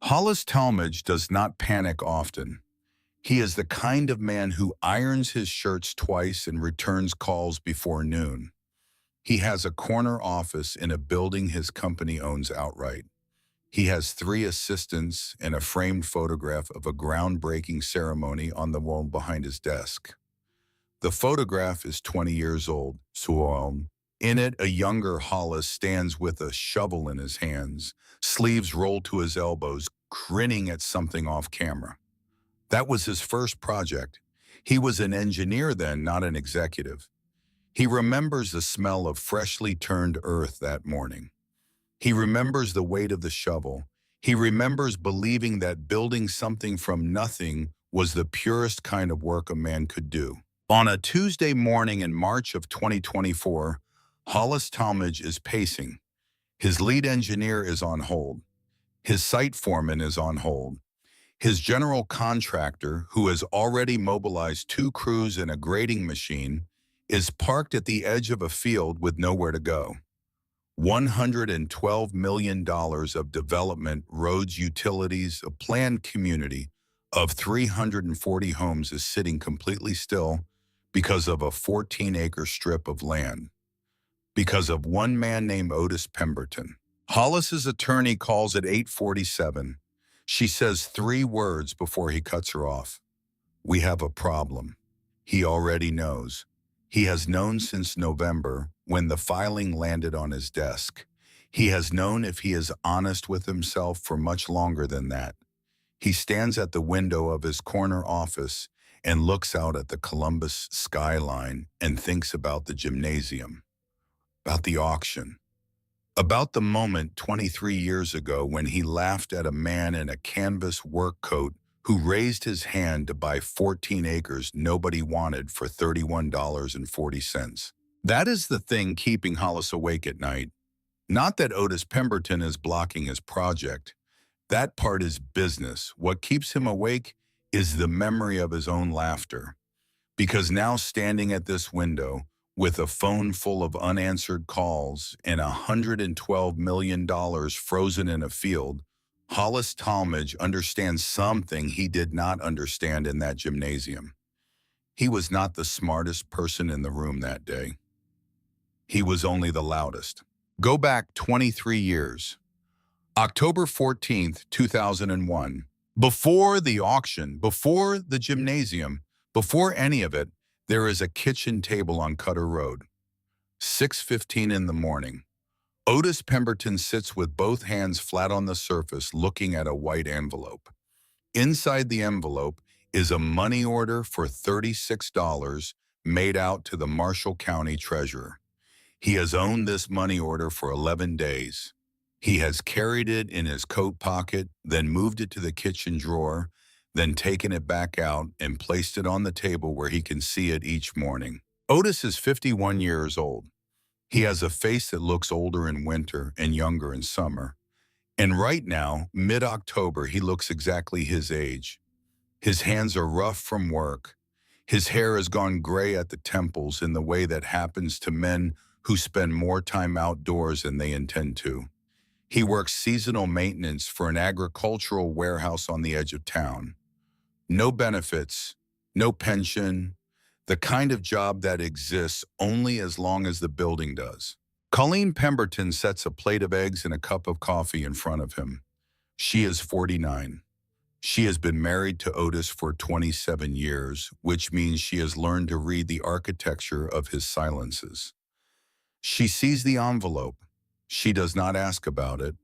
Hollis Talmadge does not panic often. He is the kind of man who irons his shirts twice and returns calls before noon. He has a corner office in a building his company owns outright. He has 3 assistants and a framed photograph of a groundbreaking ceremony on the wall behind his desk. The photograph is 20 years old, so in it, a younger Hollis stands with a shovel in his hands, sleeves rolled to his elbows, grinning at something off camera. That was his first project. He was an engineer then, not an executive. He remembers the smell of freshly turned earth that morning. He remembers the weight of the shovel. He remembers believing that building something from nothing was the purest kind of work a man could do. On a Tuesday morning in March of 2024, Hollis Talmadge is pacing. His lead engineer is on hold. His site foreman is on hold. His general contractor, who has already mobilized 2 crews and a grading machine, is parked at the edge of a field with nowhere to go. $112 million of development, roads, utilities, a planned community of 340 homes is sitting completely still because of a 14-acre strip of land. Because of one man named Otis Pemberton. Hollis's attorney calls at 8:47. She says 3 words before he cuts her off. "We have a problem." He already knows. He has known since November when the filing landed on his desk. He has known if he is honest with himself for much longer than that. He stands at the window of his corner office and looks out at the Columbus skyline and thinks about the gymnasium, about the auction, about the moment 23 years ago when he laughed at a man in a canvas work coat who raised his hand to buy 14 acres nobody wanted for $31.40. That is the thing keeping Hollis awake at night. Not that Otis Pemberton is blocking his project. That part is business. What keeps him awake is the memory of his own laughter. Because now standing at this window, with a phone full of unanswered calls and $112 million frozen in a field, Hollis Talmadge understands something he did not understand in that gymnasium. He was not the smartest person in the room that day. He was only the loudest. Go back 23 years. October 14th, 2001. Before the auction, before the gymnasium, before any of it, there is a kitchen table on Cutter Road. 6:15 in the morning. Otis Pemberton sits with both hands flat on the surface looking at a white envelope. Inside the envelope is a money order for $36 made out to the Marshall County Treasurer. He has owned this money order for 11 days. He has carried it in his coat pocket, then moved it to the kitchen drawer, then taken it back out and placed it on the table where he can see it each morning. Otis is 51 years old. He has a face that looks older in winter and younger in summer. And right now, mid-October, he looks exactly his age. His hands are rough from work. His hair has gone gray at the temples in the way that happens to men who spend more time outdoors than they intend to. He works seasonal maintenance for an agricultural warehouse on the edge of town. No benefits, no pension, the kind of job that exists only as long as the building does. Colleen Pemberton sets a plate of eggs and a cup of coffee in front of him. She is 49. She has been married to Otis for 27 years, which means she has learned to read the architecture of his silences. She sees the envelope. She does not ask about it.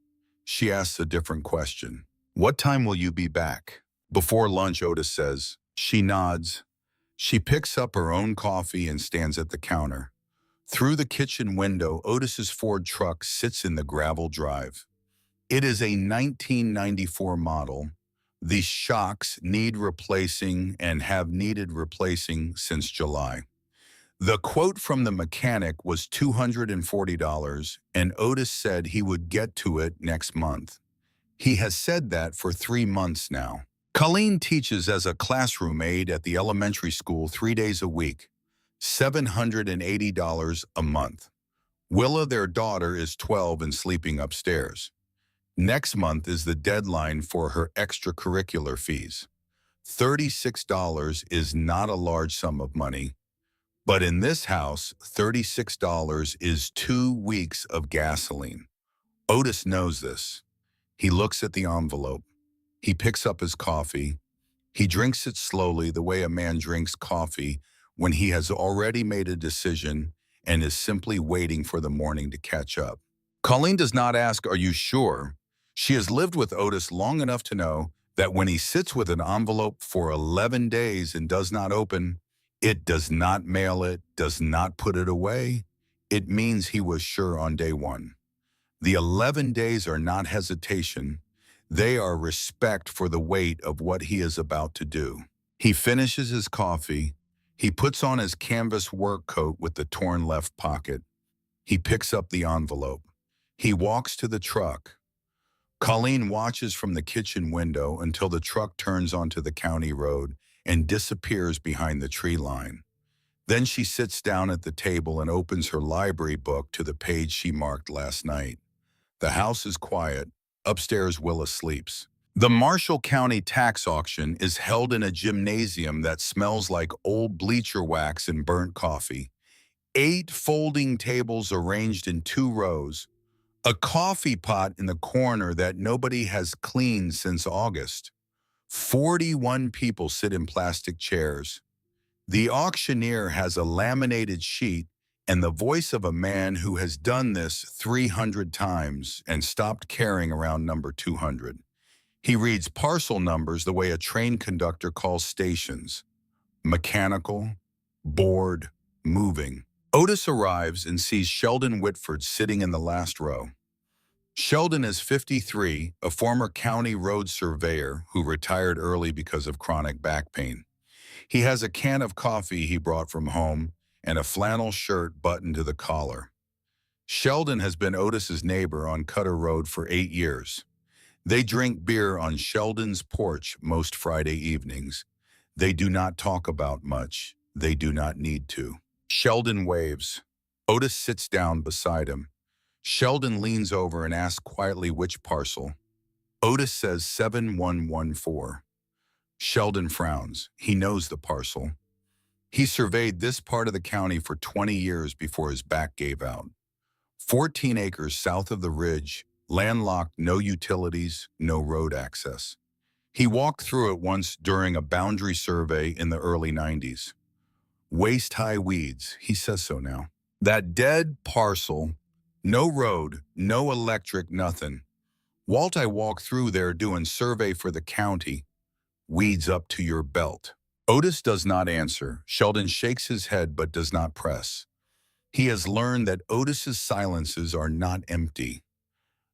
She asks a different question. "What time will you be back?" "Before lunch," Otis says. She nods. She picks up her own coffee and stands at the counter. Through the kitchen window, Otis's Ford truck sits in the gravel drive. It is a 1994 model. The shocks need replacing and have needed replacing since July. The quote from the mechanic was $240, and Otis said he would get to it next month. He has said that for 3 months now. Colleen teaches as a classroom aide at the elementary school 3 days a week, $780 a month. Willa, their daughter, is 12 and sleeping upstairs. Next month is the deadline for her extracurricular fees. $36 is not a large sum of money, but in this house, $36 is 2 weeks of gasoline. Otis knows this. He looks at the envelope. He picks up his coffee. He drinks it slowly, the way a man drinks coffee when he has already made a decision and is simply waiting for the morning to catch up. Colleen does not ask, "Are you sure?" She has lived with Otis long enough to know that when he sits with an envelope for 11 days and does not open, it does not mail it, does not put it away. It means he was sure on day one. The 11 days are not hesitation. They are respect for the weight of what he is about to do. He finishes his coffee. He puts on his canvas work coat with the torn left pocket. He picks up the envelope. He walks to the truck. Colleen watches from the kitchen window until the truck turns onto the county road and disappears behind the tree line. Then she sits down at the table and opens her library book to the page she marked last night. The house is quiet. Upstairs, Willa sleeps. The Marshall County tax auction is held in a gymnasium that smells like old bleacher wax and burnt coffee. 8 folding tables arranged in 2 rows. A coffee pot in the corner that nobody has cleaned since August. 41 people sit in plastic chairs. The auctioneer has a laminated sheet and the voice of a man who has done this 300 times and stopped caring around number 200. He reads parcel numbers the way a train conductor calls stations. Mechanical, board, moving. Otis arrives and sees Sheldon Whitford sitting in the last row. Sheldon is 53, a former county road surveyor who retired early because of chronic back pain. He has a can of coffee he brought from home and a flannel shirt buttoned to the collar. Sheldon has been Otis's neighbor on Cutter Road for 8 years. They drink beer on Sheldon's porch most Friday evenings. They do not talk about much. They do not need to. Sheldon waves. Otis sits down beside him. Sheldon leans over and asks quietly which parcel. Otis says 7114. Sheldon frowns. He knows the parcel. He surveyed this part of the county for 20 years before his back gave out. 14 acres south of the ridge, landlocked, no utilities, no road access. He walked through it once during a boundary survey in the early 90s. Waist-high weeds, he says so now. That dead parcel, no road, no electric, nothing. Walt, I walked through there doing survey for the county. Weeds up to your belt. Otis does not answer. Sheldon shakes his head but does not press. He has learned that Otis's silences are not empty.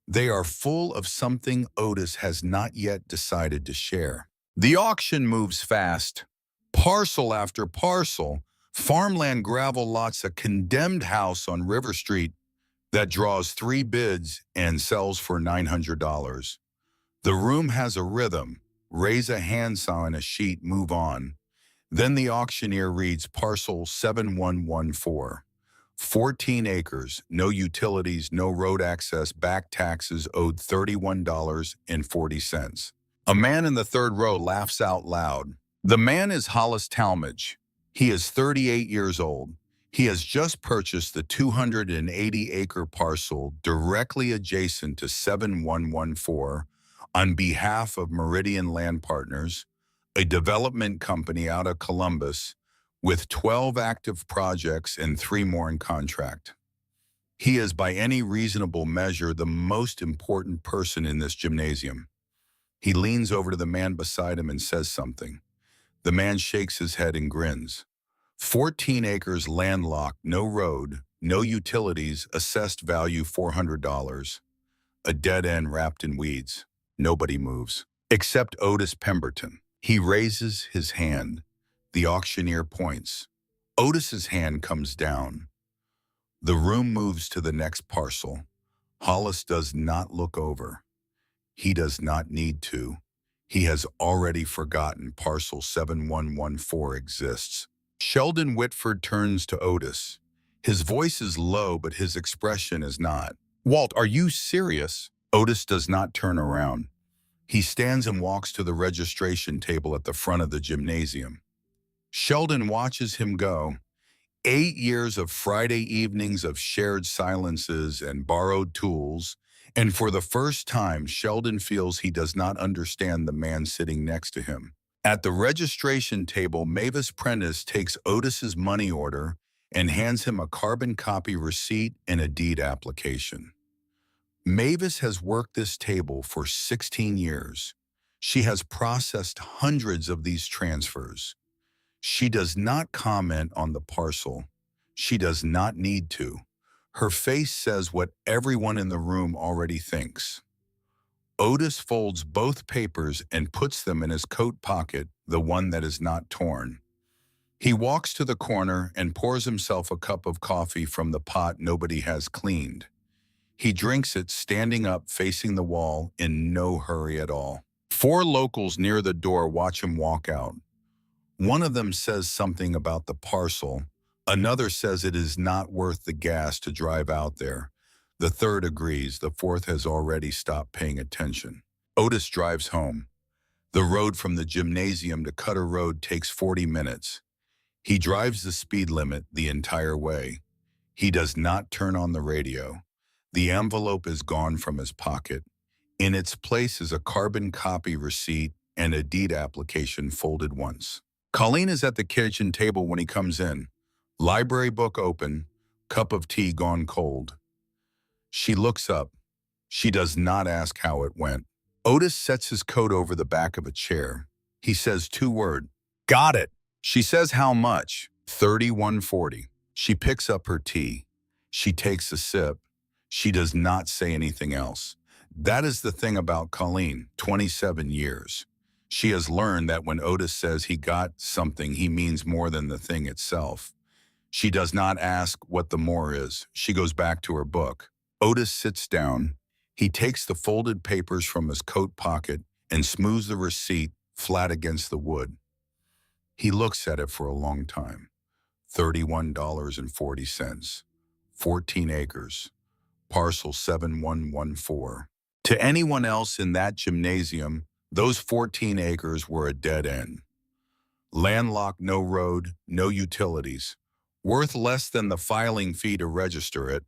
They are full of something Otis has not yet decided to share. The auction moves fast. Parcel after parcel, farmland, gravel lots, a condemned house on River Street that draws 3 bids and sells for $900. The room has a rhythm. Raise a hand sign, a sheet, move on. Then the auctioneer reads parcel 7114. 14 acres, no utilities, no road access, back taxes owed $31.40. A man in the 3rd row laughs out loud. The man is Hollis Talmadge. He is 38 years old. He has just purchased the 280-acre parcel directly adjacent to 7114 on behalf of Meridian Land Partners, a development company out of Columbus with 12 active projects and 3 more in contract. He is by any reasonable measure the most important person in this gymnasium. He leans over to the man beside him and says something. The man shakes his head and grins. 14 acres landlocked, no road, no utilities, assessed value $400. A dead end wrapped in weeds. Nobody moves, except Otis Pemberton. He raises his hand. The auctioneer points. Otis's hand comes down. The room moves to the next parcel. Hollis does not look over. He does not need to. He has already forgotten parcel 7114 exists. Sheldon Whitford turns to Otis. His voice is low, but his expression is not. Walt, are you serious? Otis does not turn around. He stands and walks to the registration table at the front of the gymnasium. Sheldon watches him go. 8 years of Friday evenings of shared silences and borrowed tools, and for the first time, Sheldon feels he does not understand the man sitting next to him. At the registration table, Mavis Prentice takes Otis's money order and hands him a carbon copy receipt and a deed application. Mavis has worked this table for 16 years. She has processed hundreds of these transfers. She does not comment on the parcel. She does not need to. Her face says what everyone in the room already thinks. Otis folds both papers and puts them in his coat pocket, the one that is not torn. He walks to the corner and pours himself a cup of coffee from the pot nobody has cleaned. He drinks it standing up facing the wall in no hurry at all. 4 locals near the door watch him walk out. One of them says something about the parcel. Another says it is not worth the gas to drive out there. The third agrees. The fourth has already stopped paying attention. Otis drives home. The road from the gymnasium to Cutter Road takes 40 minutes. He drives the speed limit the entire way. He does not turn on the radio. The envelope is gone from his pocket. In its place is a carbon copy receipt and a deed application folded once. Colleen is at the kitchen table when he comes in. Library book open, cup of tea gone cold. She looks up. She does not ask how it went. Otis sets his coat over the back of a chair. He says 2 words. Got it. She says how much? $31.40. She picks up her tea. She takes a sip. She does not say anything else. That is the thing about Colleen, 27 years. She has learned that when Otis says he got something, he means more than the thing itself. She does not ask what the more is. She goes back to her book. Otis sits down. He takes the folded papers from his coat pocket and smooths the receipt flat against the wood. He looks at it for a long time. $31.40. 14 acres. Parcel 7114. To anyone else in that gymnasium, those 14 acres were a dead end. Landlocked, no road, no utilities. Worth less than the filing fee to register it.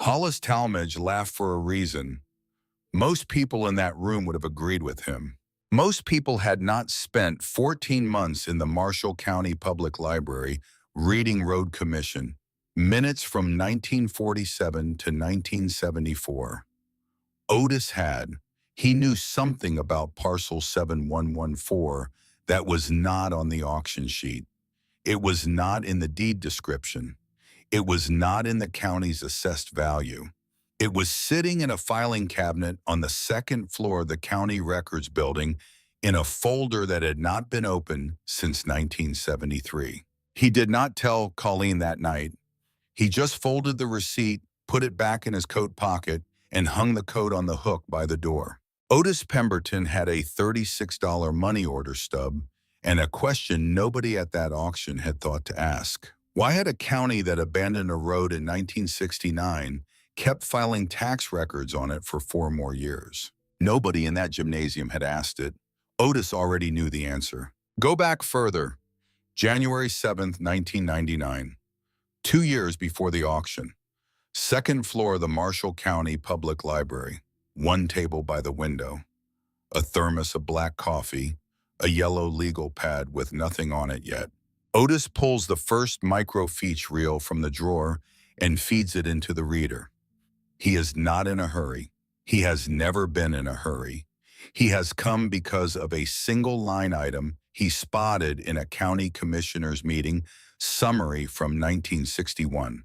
Hollis Talmadge laughed for a reason. Most people in that room would have agreed with him. Most people had not spent 14 months in the Marshall County Public Library reading Road Commission, minutes from 1947 to 1974. Otis had. He knew something about Parcel 7114 that was not on the auction sheet. It was not in the deed description. It was not in the county's assessed value. It was sitting in a filing cabinet on the 2nd floor of the county records building in a folder that had not been opened since 1973. He did not tell Colleen that night. He just folded the receipt, put it back in his coat pocket, and hung the coat on the hook by the door. Otis Pemberton had a $36 money order stub and a question nobody at that auction had thought to ask. Why had a county that abandoned a road in 1969 kept filing tax records on it for 4 more years? Nobody in that gymnasium had asked it. Otis already knew the answer. Go back further. January 7th, 1999. 2 years before the auction. 2nd floor of the Marshall County Public Library. 1 table by the window. A thermos of black coffee. A yellow legal pad with nothing on it yet. Otis pulls the first microfiche reel from the drawer and feeds it into the reader. He is not in a hurry. He has never been in a hurry. He has come because of a single line item he spotted in a county commissioners meeting summary from 1961,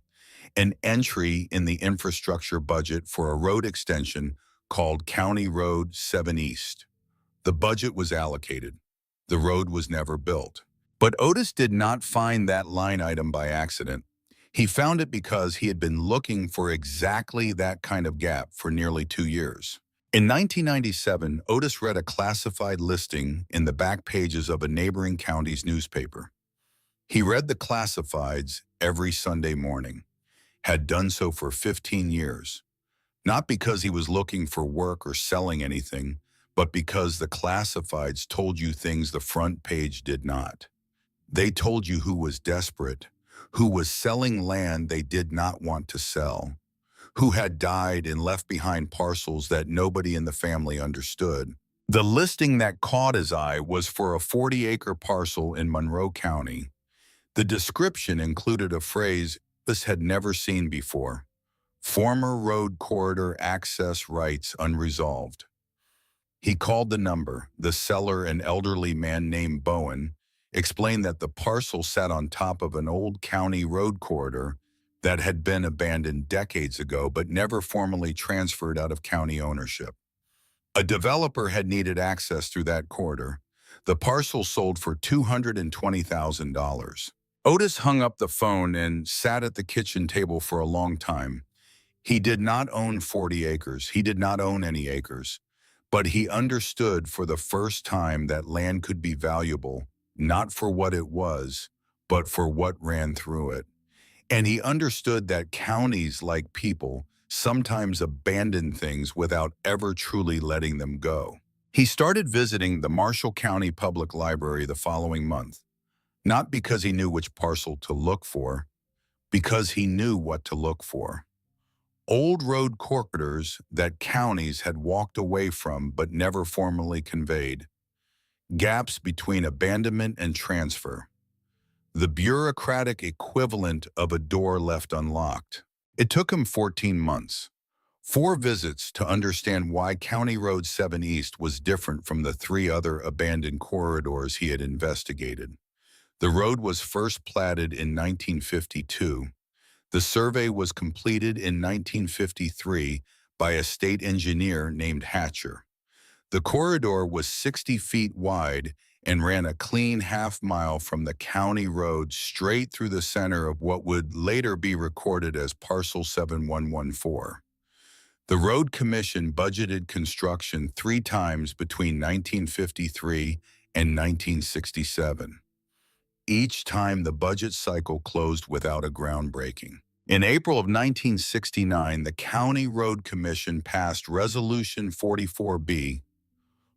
an entry in the infrastructure budget for a road extension called County Road 7 East. The budget was allocated. The road was never built. But Otis did not find that line item by accident. He found it because he had been looking for exactly that kind of gap for nearly 2 years. In 1997, Otis read a classified listing in the back pages of a neighboring county's newspaper. He read the classifieds every Sunday morning, had done so for 15 years. Not because he was looking for work or selling anything, but because the classifieds told you things the front page did not. They told you who was desperate, who was selling land they did not want to sell, who had died and left behind parcels that nobody in the family understood. The listing that caught his eye was for a 40-acre parcel in Monroe County. The description included a phrase this had never seen before: former road corridor access rights unresolved. He called the number. The seller, an elderly man named Bowen, explained that the parcel sat on top of an old county road corridor that had been abandoned decades ago but never formally transferred out of county ownership. A developer had needed access through that corridor. The parcel sold for $220,000. Otis hung up the phone and sat at the kitchen table for a long time. He did not own 40 acres. He did not own any acres. But he understood for the first time that land could be valuable, not for what it was, but for what ran through it. And he understood that counties, like people, sometimes abandon things without ever truly letting them go. He started visiting the Marshall County Public Library the following month, not because he knew which parcel to look for, because he knew what to look for. Old road corridors that counties had walked away from but never formally conveyed. Gaps between abandonment and transfer. The bureaucratic equivalent of a door left unlocked. It took him 14 months, 4 visits to understand why County Road 7 East was different from the 3 other abandoned corridors he had investigated. The road was first platted in 1952. The survey was completed in 1953 by a state engineer named Hatcher. The corridor was 60 feet wide and ran a clean half-mile from the county road straight through the center of what would later be recorded as Parcel 7114. The Road Commission budgeted construction 3 times between 1953 and 1967. Each time the budget cycle closed without a groundbreaking. In April of 1969, the County Road Commission passed Resolution 44B,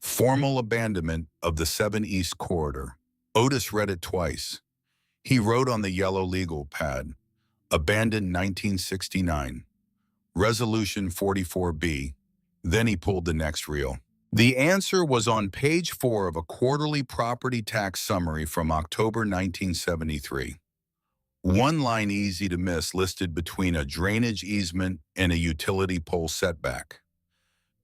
formal abandonment of the 7 East Corridor. Otis read it twice. He wrote on the yellow legal pad, abandoned 1969, Resolution 44B. Then he pulled the next reel. The answer was on page 4 of a quarterly property tax summary from October 1973. One line easy to miss listed between a drainage easement and a utility pole setback.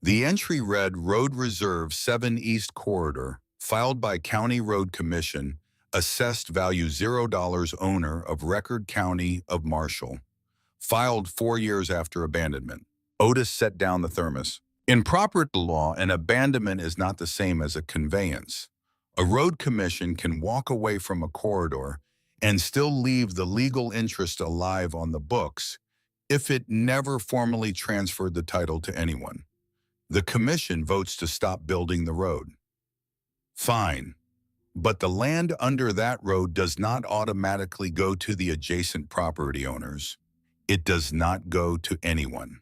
The entry read Road Reserve 7 East Corridor, filed by County Road Commission, assessed value $0, owner of record County of Marshall, filed 4 years after abandonment. Otis set down the thermos. In property law, an abandonment is not the same as a conveyance. A road commission can walk away from a corridor and still leave the legal interest alive on the books if it never formally transferred the title to anyone. The commission votes to stop building the road. Fine, but the land under that road does not automatically go to the adjacent property owners. It does not go to anyone.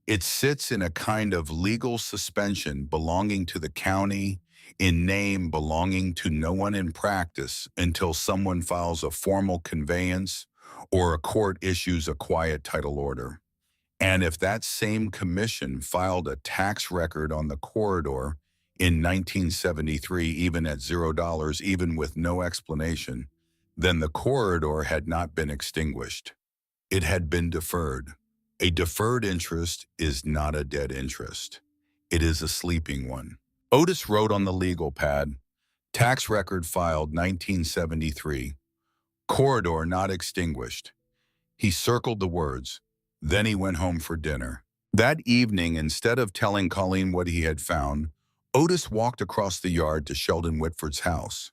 It sits in a kind of legal suspension belonging to the county, in name belonging to no one in practice, until someone files a formal conveyance or a court issues a quiet title order. And if that same commission filed a tax record on the corridor in 1973, even at $0, even with no explanation, then the corridor had not been extinguished. It had been deferred. A deferred interest is not a dead interest. It is a sleeping one. Otis wrote on the legal pad, tax record filed 1973, corridor not extinguished. He circled the words. Then he went home for dinner. That evening, instead of telling Colleen what he had found, Otis walked across the yard to Sheldon Whitford's house.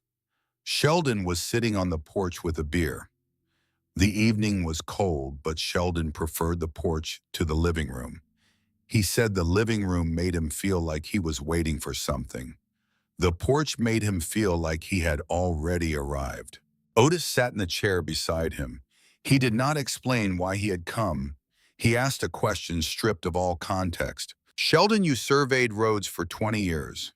Sheldon was sitting on the porch with a beer. The evening was cold, but Sheldon preferred the porch to the living room. He said the living room made him feel like he was waiting for something. The porch made him feel like he had already arrived. Otis sat in the chair beside him. He did not explain why he had come. He asked a question stripped of all context. Sheldon, you surveyed roads for 20 years.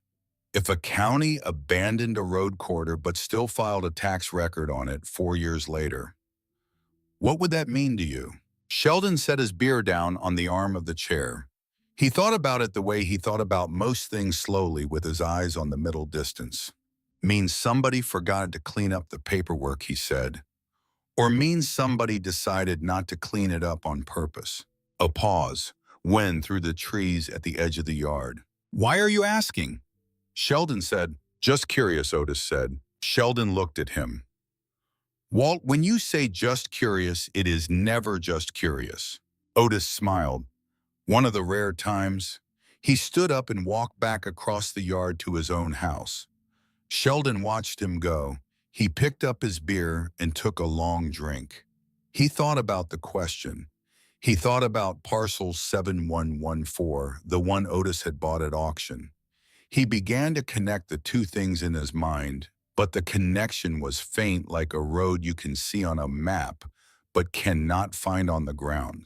If a county abandoned a road corridor but still filed a tax record on it 4 years later, what would that mean to you? Sheldon set his beer down on the arm of the chair. He thought about it the way he thought about most things, slowly, with his eyes on the middle distance. Means somebody forgot to clean up the paperwork, he said. Or means somebody decided not to clean it up on purpose. A pause. Wind through the trees at the edge of the yard. Why are you asking? Sheldon said. Just curious, Otis said. Sheldon looked at him. Walt, when you say just curious, it is never just curious. Otis smiled. One of the rare times. He stood up and walked back across the yard to his own house. Sheldon watched him go. He picked up his beer and took a long drink. He thought about the question. He thought about parcel 7114, the one Otis had bought at auction. He began to connect the two things in his mind, but the connection was faint, like a road you can see on a map, but cannot find on the ground.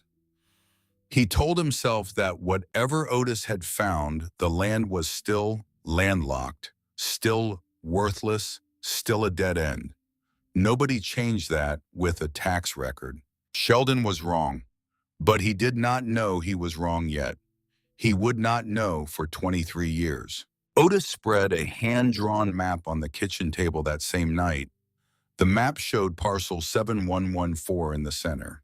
He told himself that whatever Otis had found, the land was still landlocked, still worthless, still a dead end. Nobody changed that with a tax record. Sheldon was wrong, but he did not know he was wrong yet. He would not know for 23 years. Otis spread a hand-drawn map on the kitchen table that same night. The map showed parcel 7114 in the center.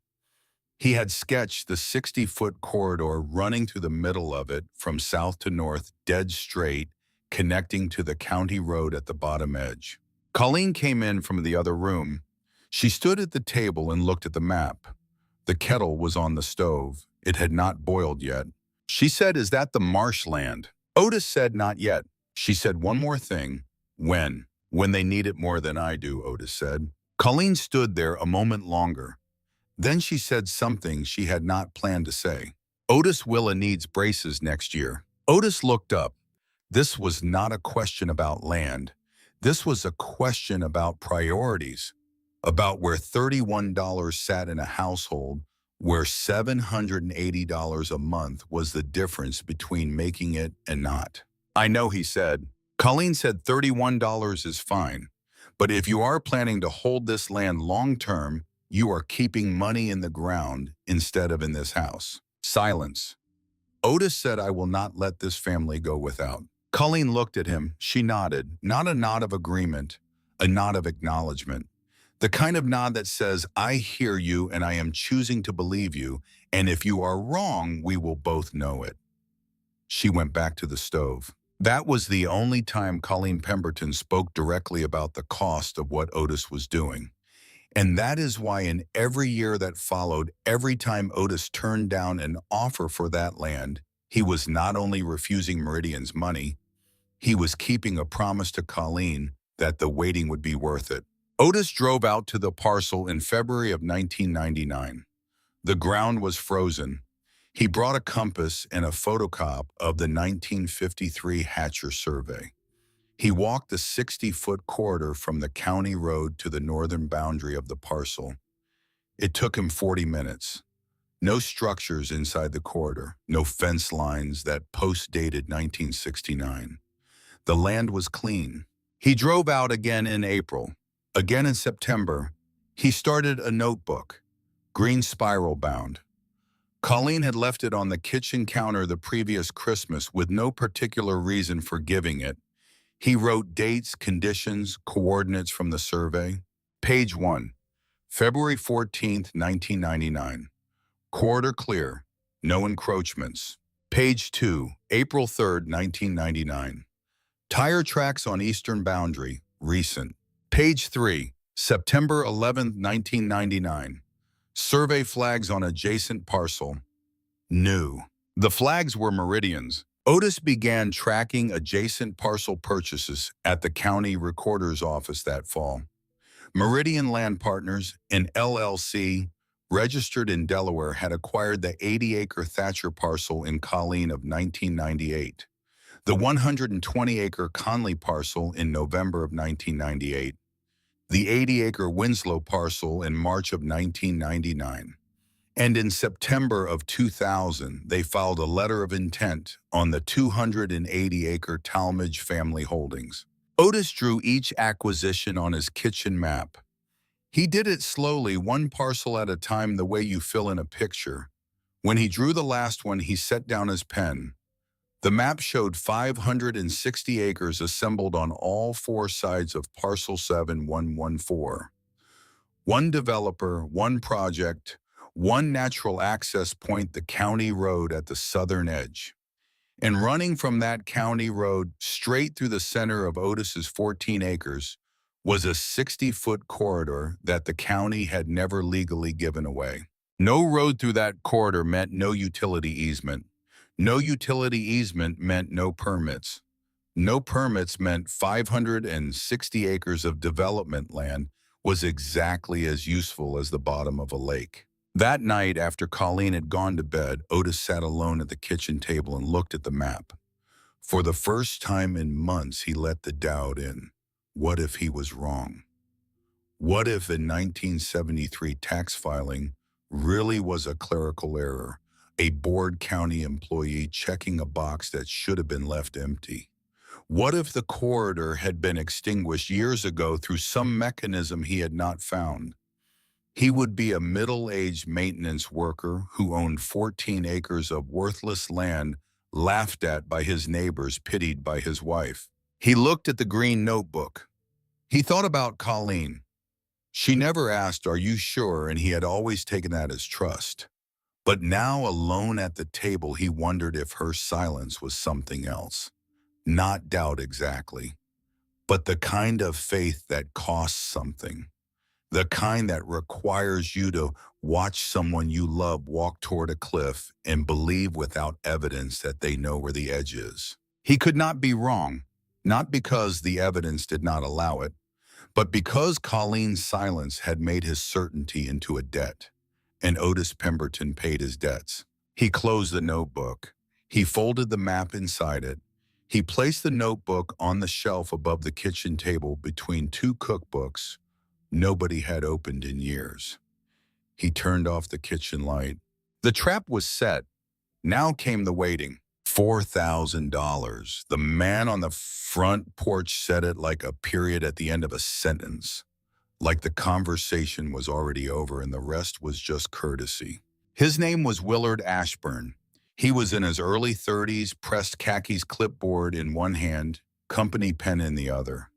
He had sketched the 60-foot corridor running through the middle of it from south to north, dead straight, connecting to the county road at the bottom edge. Colleen came in from the other room. She stood at the table and looked at the map. The kettle was on the stove. It had not boiled yet. She said, "Is that the marshland?" Otis said, "Not yet." She said, "One more thing." When? When they need it more than I do, Otis said. Colleen stood there a moment longer. Then she said something she had not planned to say. "Otis Willa needs braces next year." Otis looked up. This was not a question about land. This was a question about priorities, about where $31 sat in a household, where $780 a month was the difference between making it and not. "I know," he said. Colleen said, $31 is fine. But if you are planning to hold this land long-term, you are keeping money in the ground instead of in this house. Silence. Otis said, "I will not let this family go without." Colleen looked at him. She nodded, not a nod of agreement, a nod of acknowledgement. The kind of nod that says, "I hear you and I am choosing to believe you, and if you are wrong, we will both know it." She went back to the stove. That was the only time Colleen Pemberton spoke directly about the cost of what Otis was doing. And that is why in every year that followed, every time Otis turned down an offer for that land, he was not only refusing Meridian's money, he was keeping a promise to Colleen that the waiting would be worth it. Otis drove out to the parcel in February of 1999. The ground was frozen. He brought a compass and a photocop of the 1953 Hatcher survey. He walked the 60-foot corridor from the county road to the northern boundary of the parcel. It took him 40 minutes. No structures inside the corridor, no fence lines that post-dated 1969. The land was clean. He drove out again in April, again in September. He started a notebook, green spiral bound. Colleen had left it on the kitchen counter the previous Christmas with no particular reason for giving it. He wrote dates, conditions, coordinates from the survey. Page 1, February 14th, 1999. Corridor clear, no encroachments. Page 2, April 3rd, 1999. Tire tracks on eastern boundary, recent. Page 3, September 11th, 1999. Survey flags on adjacent parcel, new. The flags were Meridian's. Otis began tracking adjacent parcel purchases at the county recorder's office that fall. Meridian Land Partners, an LLC, registered in Delaware, had acquired the 80-acre Thatcher parcel in Colleen of 1998, the 120-acre Conley parcel in November of 1998, the 80-acre Winslow parcel in March of 1999, And in September of 2000, they filed a letter of intent on the 280-acre Talmadge family holdings. Otis drew each acquisition on his kitchen map. He did it slowly, one parcel at a time, the way you fill in a picture. When he drew the last one, he set down his pen. The map showed 560 acres assembled on all four sides of Parcel 7114. One developer, one project, one natural access point, the county road at the southern edge. And running from that county road straight through the center of Otis's 14 acres was a 60-foot corridor that the county had never legally given away. No road through that corridor meant no utility easement. No utility easement meant no permits. No permits meant 560 acres of development land was exactly as useful as the bottom of a lake. That night, after Colleen had gone to bed, Otis sat alone at the kitchen table and looked at the map. For the first time in months, he let the doubt in. What if he was wrong? What if in 1973 tax filing really was a clerical error, a bored county employee checking a box that should have been left empty? What if the corridor had been extinguished years ago through some mechanism he had not found? He would be a middle-aged maintenance worker who owned 14 acres of worthless land, laughed at by his neighbors, pitied by his wife. He looked at the green notebook. He thought about Colleen. She never asked, "Are you sure?" and he had always taken that as trust. But now, alone at the table, he wondered if her silence was something else. Not doubt exactly, but the kind of faith that costs something. The kind that requires you to watch someone you love walk toward a cliff and believe without evidence that they know where the edge is. He could not be wrong, not because the evidence did not allow it, but because Colleen's silence had made his certainty into a debt, and Otis Pemberton paid his debts. He closed the notebook. He folded the map inside it. He placed the notebook on the shelf above the kitchen table between two cookbooks nobody had opened in years. He turned off the kitchen light. The trap was set. Now came the waiting. $4,000. The man on the front porch said it like a period at the end of a sentence, like the conversation was already over and the rest was just courtesy. His name was Willard Ashburn. He was in his early 30s, pressed khakis, clipboard in one hand, company pen in the other.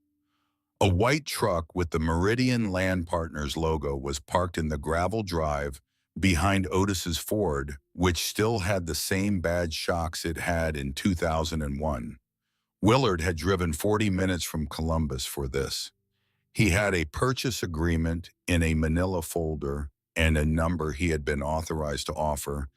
A white truck with the Meridian Land Partners logo was parked in the gravel drive behind Otis's Ford, which still had the same bad shocks it had in 2001. Willard had driven 40 minutes from Columbus for this. He had a purchase agreement in a manila folder and a number he had been authorized to offer,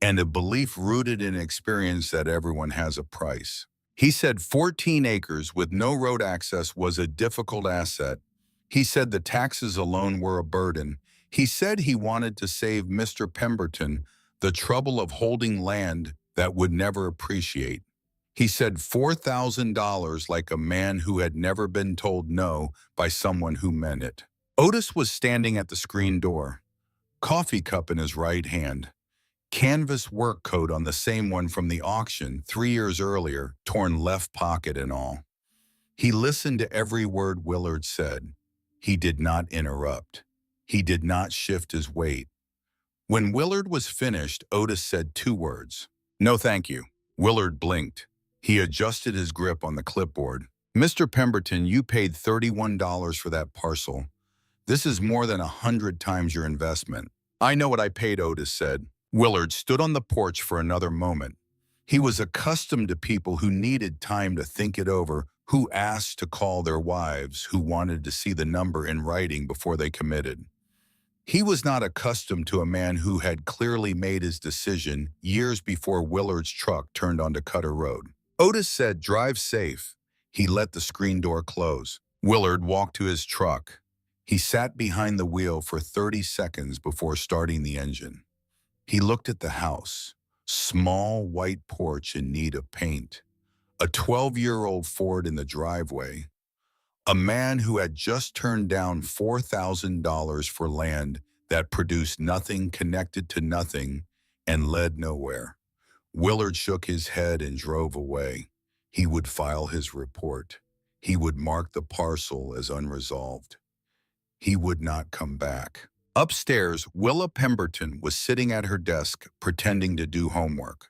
and a belief rooted in experience that everyone has a price. He said 14 acres with no road access was a difficult asset. He said the taxes alone were a burden. He said he wanted to save Mr. Pemberton the trouble of holding land that would never appreciate. He said $4,000 like a man who had never been told no by someone who meant it. Otis was standing at the screen door, coffee cup in his right hand. Canvas work coat on the same one from the auction 3 years earlier, torn left pocket and all. He listened to every word Willard said. He did not interrupt. He did not shift his weight. When Willard was finished, Otis said 2 words. "No, thank you." Willard blinked. He adjusted his grip on the clipboard. "Mr. Pemberton, you paid $31 for that parcel. This is more than 100 times your investment." "I know what I paid," Otis said. Willard stood on the porch for another moment. He was accustomed to people who needed time to think it over, who asked to call their wives, who wanted to see the number in writing before they committed. He was not accustomed to a man who had clearly made his decision years before Willard's truck turned onto Cutter Road. Otis said, "Drive safe." He let the screen door close. Willard walked to his truck. He sat behind the wheel for 30 seconds before starting the engine. He looked at the house, small white porch in need of paint, a 12-year-old Ford in the driveway, a man who had just turned down $4,000 for land that produced nothing, connected to nothing, and led nowhere. Willard shook his head and drove away. He would file his report. He would mark the parcel as unresolved. He would not come back. Upstairs, Willa Pemberton was sitting at her desk pretending to do homework.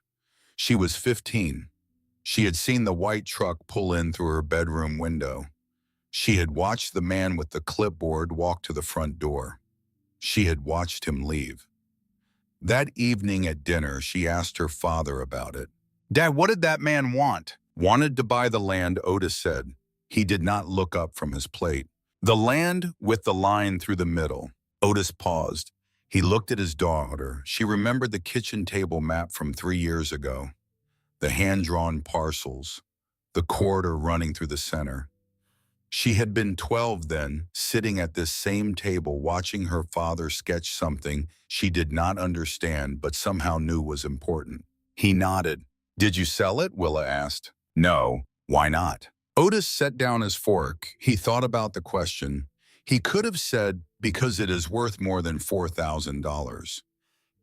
She was 15. She had seen the white truck pull in through her bedroom window. She had watched the man with the clipboard walk to the front door. She had watched him leave. That evening at dinner, she asked her father about it. "Dad, what did that man want?" "Wanted to buy the land," Otis said. He did not look up from his plate. "The land with the line through the middle." Otis paused. He looked at his daughter. She remembered the kitchen table map from 3 years ago. The hand-drawn parcels, the corridor running through the center. She had been 12 then, sitting at this same table watching her father sketch something she did not understand but somehow knew was important. He nodded. "Did you sell it?" Willa asked. "No. Why not?" Otis set down his fork. He thought about the question. He could have said, "Because it is worth more than $4,000.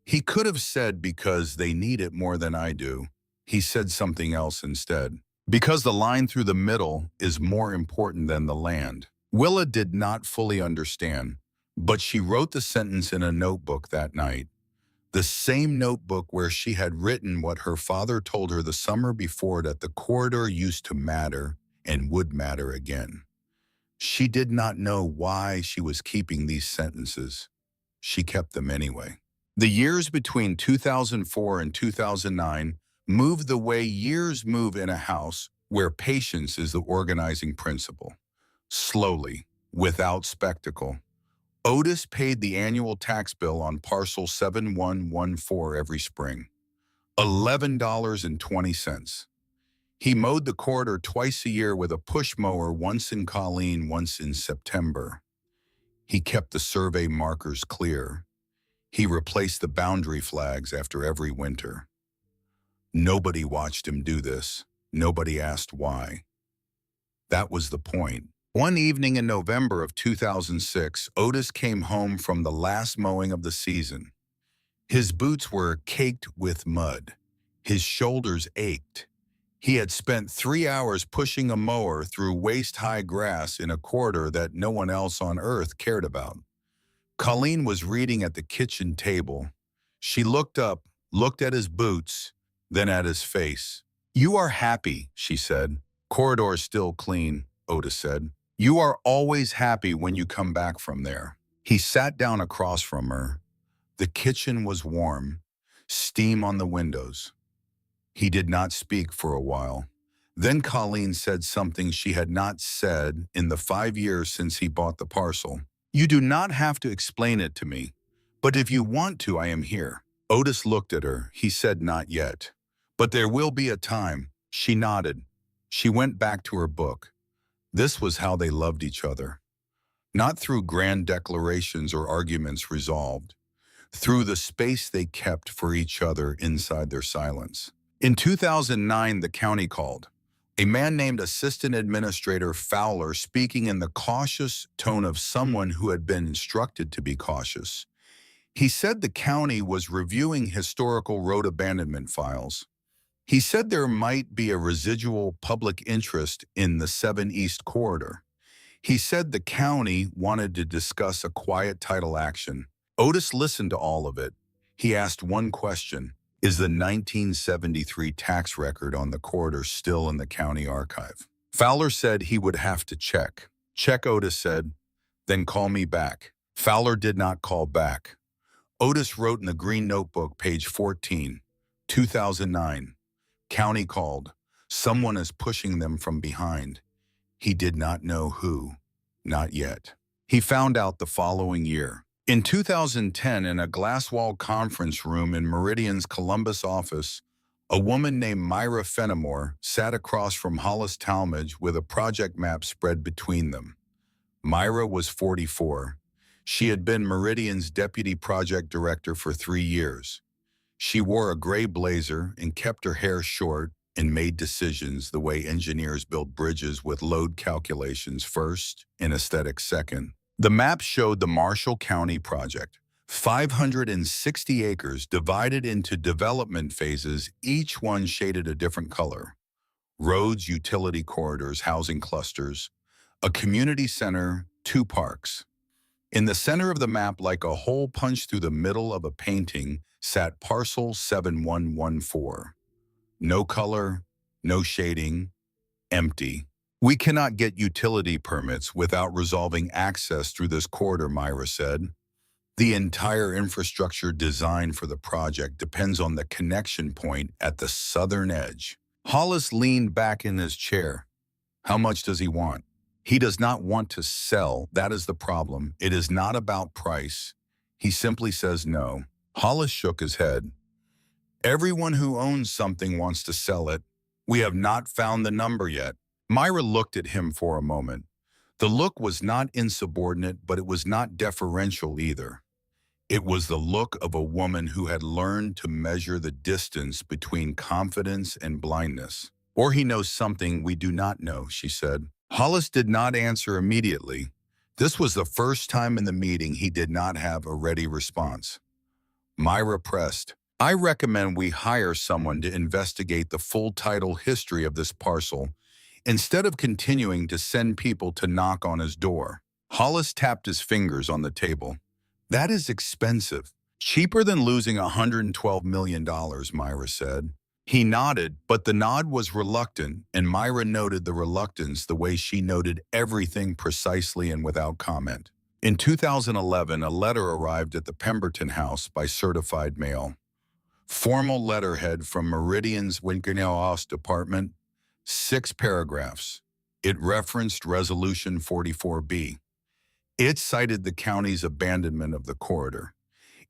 He could have said, "Because they need it more than I do." He said something else instead. "Because the line through the middle is more important than the land." Willa did not fully understand, but she wrote the sentence in a notebook that night. The same notebook where she had written what her father told her the summer before, that the corridor used to matter and would matter again. She did not know why she was keeping these sentences. She kept them anyway. The years between 2004 and 2009 moved the way years move in a house where patience is the organizing principle. Slowly, without spectacle. Otis paid the annual tax bill on parcel 7114 every spring. $11.20. He mowed the corridor twice a year with a push mower, once in Colleen, once in September. He kept the survey markers clear. He replaced the boundary flags after every winter. Nobody watched him do this. Nobody asked why. That was the point. One evening in November of 2006, Otis came home from the last mowing of the season. His boots were caked with mud. His shoulders ached. He had spent 3 hours pushing a mower through waist-high grass in a corridor that no one else on earth cared about. Colleen was reading at the kitchen table. She looked up, looked at his boots, then at his face. "You are happy," she said. "Corridor still clean," Otis said. "You are always happy when you come back from there." He sat down across from her. The kitchen was warm, steam on the windows. He did not speak for a while. Then Colleen said something she had not said in the 5 years since he bought the parcel. "You do not have to explain it to me, but if you want to, I am here." Otis looked at her. He said, "Not yet. But there will be a time." She nodded. She went back to her book. This was how they loved each other. Not through grand declarations or arguments resolved, through the space they kept for each other inside their silence. In 2009, the county called. A man named Assistant Administrator Fowler, speaking in the cautious tone of someone who had been instructed to be cautious. He said the county was reviewing historical road abandonment files. He said there might be a residual public interest in the 7 East Corridor. He said the county wanted to discuss a quiet title action. Otis listened to all of it. He asked one question: is the 1973 tax record on the corridor still in the county archive? Fowler said he would have to check. "Check," Otis said, "then call me back." Fowler did not call back. Otis wrote in the green notebook, page 14, 2009. County called. Someone is pushing them from behind. He did not know who. Not yet. He found out the following year. In 2010, in a glass-walled conference room in Meridian's Columbus office, a woman named Myra Fenimore sat across from Hollis Talmadge with a project map spread between them. Myra was 44. She had been Meridian's deputy project director for 3 years. She wore a gray blazer and kept her hair short and made decisions the way engineers build bridges, with load calculations first and aesthetics second. The map showed the Marshall County project, 560 acres divided into development phases, each one shaded a different color. Roads, utility corridors, housing clusters, a community center, 2 parks. In the center of the map, like a hole punched through the middle of a painting, sat parcel 7114. No color, no shading, empty. We cannot get utility permits without resolving access through this corridor, Myra said. The entire infrastructure design for the project depends on the connection point at the southern edge. Hollis leaned back in his chair. How much does he want? He does not want to sell. That is the problem. It is not about price. He simply says no. Hollis shook his head. Everyone who owns something wants to sell it. We have not found the number yet. Myra looked at him for a moment. The look was not insubordinate, but it was not deferential either. It was the look of a woman who had learned to measure the distance between confidence and blindness. Or he knows something we do not know, she said. Hollis did not answer immediately. This was the first time in the meeting he did not have a ready response. Myra pressed, I recommend we hire someone to investigate the full title history of this parcel instead of continuing to send people to knock on his door. Hollis tapped his fingers on the table. That is expensive. Cheaper than losing $112 million, Myra said. He nodded, but the nod was reluctant, and Myra noted the reluctance the way she noted everything precisely and without comment. In 2011, a letter arrived at the Pemberton house by certified mail. Formal letterhead from Meridian's House Department, 6 paragraphs. It referenced Resolution 44B. It cited the county's abandonment of the corridor.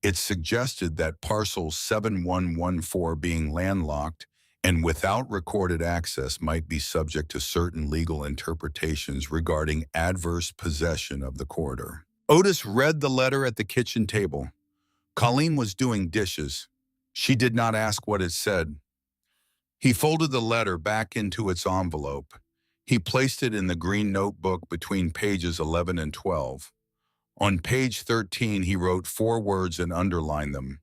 It suggested that parcel 7114 being landlocked and without recorded access might be subject to certain legal interpretations regarding adverse possession of the corridor. Otis read the letter at the kitchen table. Colleen was doing dishes. She did not ask what it said. He folded the letter back into its envelope. He placed it in the green notebook between pages 11 and 12. On page 13, he wrote 4 words and underlined them.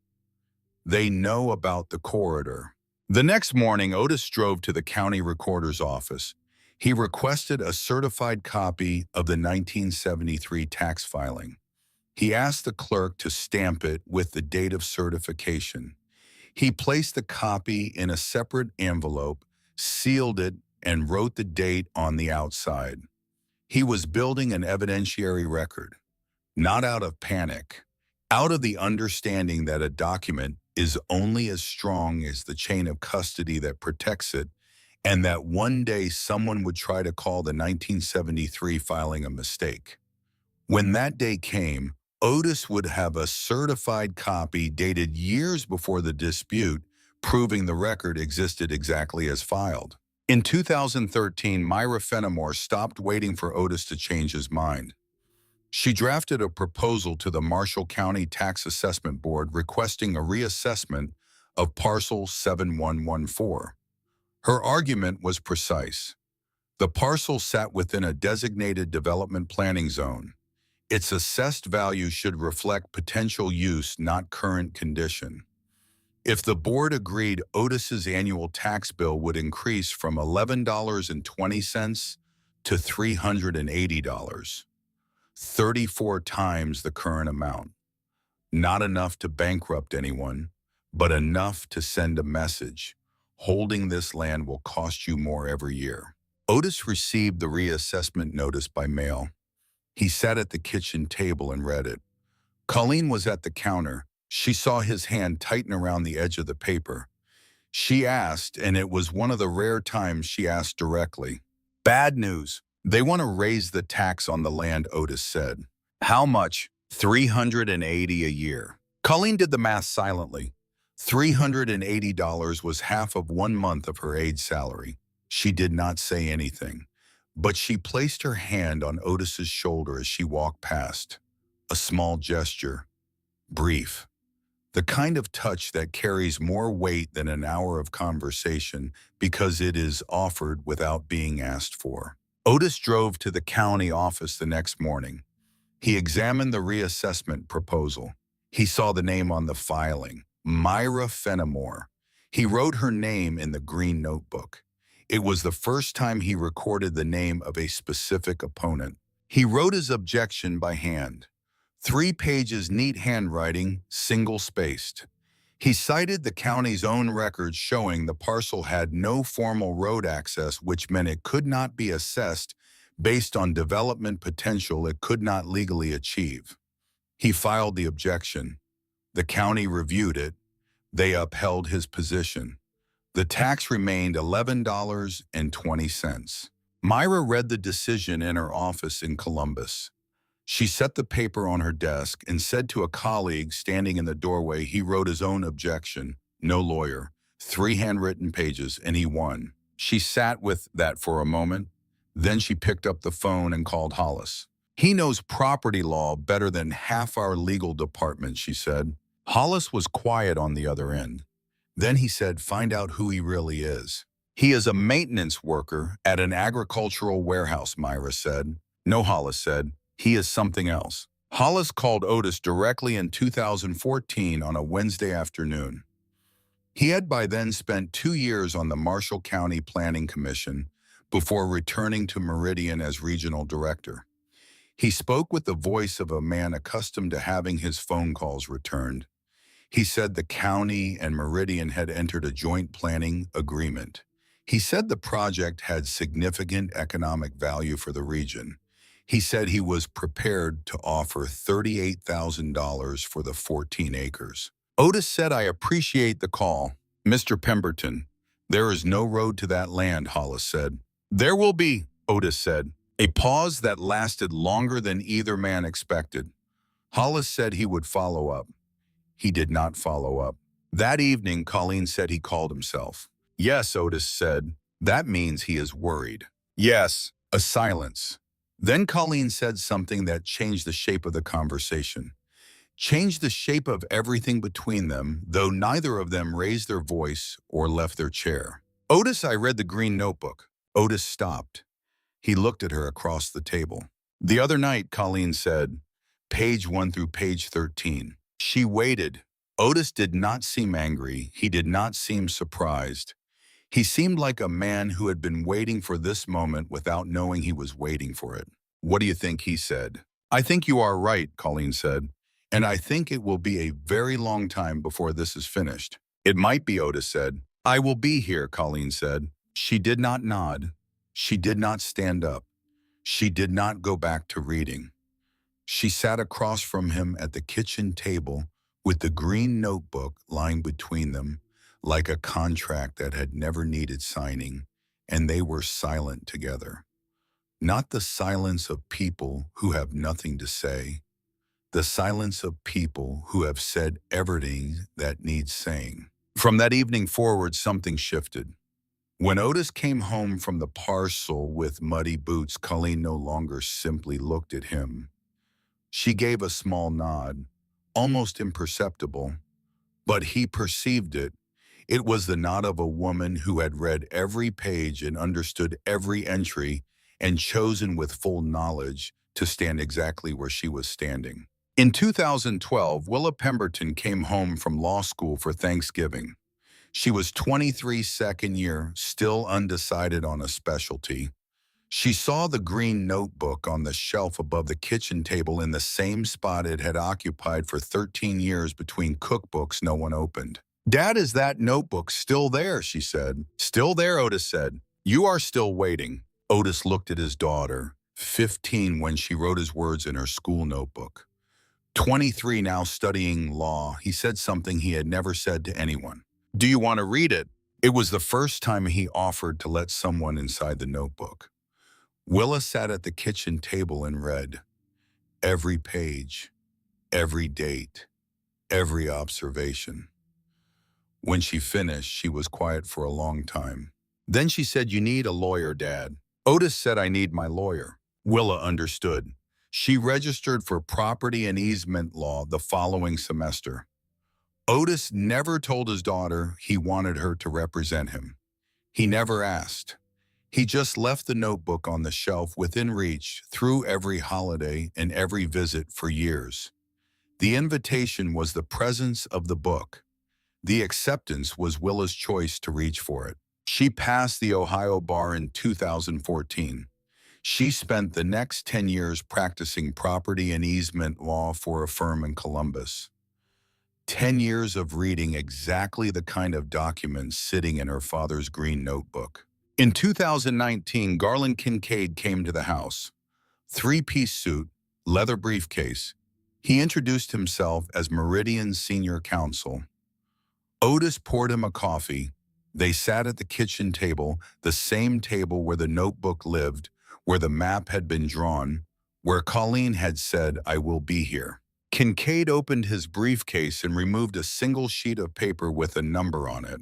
They know about the corridor. The next morning, Otis drove to the county recorder's office. He requested a certified copy of the 1973 tax filing. He asked the clerk to stamp it with the date of certification. He placed the copy in a separate envelope, sealed it, and wrote the date on the outside. He was building an evidentiary record, not out of panic, out of the understanding that a document is only as strong as the chain of custody that protects it, and that one day someone would try to call the 1973 filing a mistake. When that day came, Otis would have a certified copy dated years before the dispute, proving the record existed exactly as filed. In 2013, Myra Fenimore stopped waiting for Otis to change his mind. She drafted a proposal to the Marshall County Tax Assessment Board requesting a reassessment of parcel 7114. Her argument was precise. The parcel sat within a designated development planning zone. Its assessed value should reflect potential use, not current condition. If the board agreed, Otis's annual tax bill would increase from $11.20 to $380, 34 times the current amount. Not enough to bankrupt anyone, but enough to send a message. Holding this land will cost you more every year. Otis received the reassessment notice by mail. He sat at the kitchen table and read it. Colleen was at the counter. She saw his hand tighten around the edge of the paper. She asked, and it was one of the rare times she asked directly. Bad news. They want to raise the tax on the land, Otis said. How much? $380 a year. Colleen did the math silently. $380 was half of 1 month of her aide salary. She did not say anything, but she placed her hand on Otis's shoulder as she walked past. A small gesture. Brief. The kind of touch that carries more weight than an hour of conversation because it is offered without being asked for. Otis drove to the county office the next morning. He examined the reassessment proposal. He saw the name on the filing, Myra Fenimore. He wrote her name in the green notebook. It was the first time he recorded the name of a specific opponent. He wrote his objection by hand. 3 pages, neat handwriting, single-spaced. He cited the county's own records showing the parcel had no formal road access, which meant it could not be assessed based on development potential it could not legally achieve. He filed the objection. The county reviewed it. They upheld his position. The tax remained $11.20. Myra read the decision in her office in Columbus. She set the paper on her desk and said to a colleague standing in the doorway he wrote his own objection, no lawyer, 3 handwritten pages, and he won. She sat with that for a moment. Then she picked up the phone and called Hollis. He knows property law better than half our legal department, she said. Hollis was quiet on the other end. Then he said, find out who he really is. He is a maintenance worker at an agricultural warehouse, Myra said. No, Hollis said. He is something else. Hollis called Otis directly in 2014 on a Wednesday afternoon. He had by then spent 2 years on the Marshall County Planning Commission before returning to Meridian as regional director. He spoke with the voice of a man accustomed to having his phone calls returned. He said the county and Meridian had entered a joint planning agreement. He said the project had significant economic value for the region. He said he was prepared to offer $38,000 for the 14 acres. Otis said, I appreciate the call. Mr. Pemberton, there is no road to that land, Hollis said. There will be, Otis said. A pause that lasted longer than either man expected. Hollis said he would follow up. He did not follow up. That evening, Colleen said he called himself. Yes, Otis said. That means he is worried. Yes, a silence. Then Colleen said something that changed the shape of the conversation. Changed the shape of everything between them, though neither of them raised their voice or left their chair. Otis, I read the green notebook. Otis stopped. He looked at her across the table. The other night, Colleen said, page 1 through page 13. She waited. Otis did not seem angry. He did not seem surprised. He seemed like a man who had been waiting for this moment without knowing he was waiting for it. What do you think? He said. I think you are right, Colleen said. And I think it will be a very long time before this is finished. It might be, Otis said. I will be here, Colleen said. She did not nod. She did not stand up. She did not go back to reading. She sat across from him at the kitchen table with the green notebook lying between them, like a contract that had never needed signing, and they were silent together. Not the silence of people who have nothing to say, the silence of people who have said everything that needs saying. From that evening forward, something shifted. When Otis came home from the parcel with muddy boots, Colleen no longer simply looked at him. She gave a small nod, almost imperceptible, but he perceived it. It was the nod of a woman who had read every page and understood every entry and chosen with full knowledge to stand exactly where she was standing. In 2012, Willa Pemberton came home from law school for Thanksgiving. She was 23, second year, still undecided on a specialty. She saw the green notebook on the shelf above the kitchen table in the same spot it had occupied for 13 years between cookbooks no one opened. Dad, is that notebook still there? She said. Still there, Otis said. You are still waiting. Otis looked at his daughter, 15 when she wrote his words in her school notebook. 23 now studying law, he said something he had never said to anyone. Do you want to read it? It was the first time he offered to let someone inside the notebook. Willa sat at the kitchen table and read every page, every date, every observation. When she finished, she was quiet for a long time. Then she said, you need a lawyer, Dad. Otis said, I need my lawyer. Willa understood. She registered for property and easement law the following semester. Otis never told his daughter he wanted her to represent him. He never asked. He just left the notebook on the shelf within reach through every holiday and every visit for years. The invitation was the presence of the book. The acceptance was Willa's choice to reach for it. She passed the Ohio bar in 2014. She spent the next 10 years practicing property and easement law for a firm in Columbus. 10 years of reading exactly the kind of documents sitting in her father's green notebook. In 2019, Garland Kincaid came to the house. Three-piece suit, leather briefcase. He introduced himself as Meridian's senior counsel. Otis poured him a coffee. They sat at the kitchen table, the same table where the notebook lived, where the map had been drawn, where Colleen had said, "I will be here." Kincaid opened his briefcase and removed a single sheet of paper with a number on it.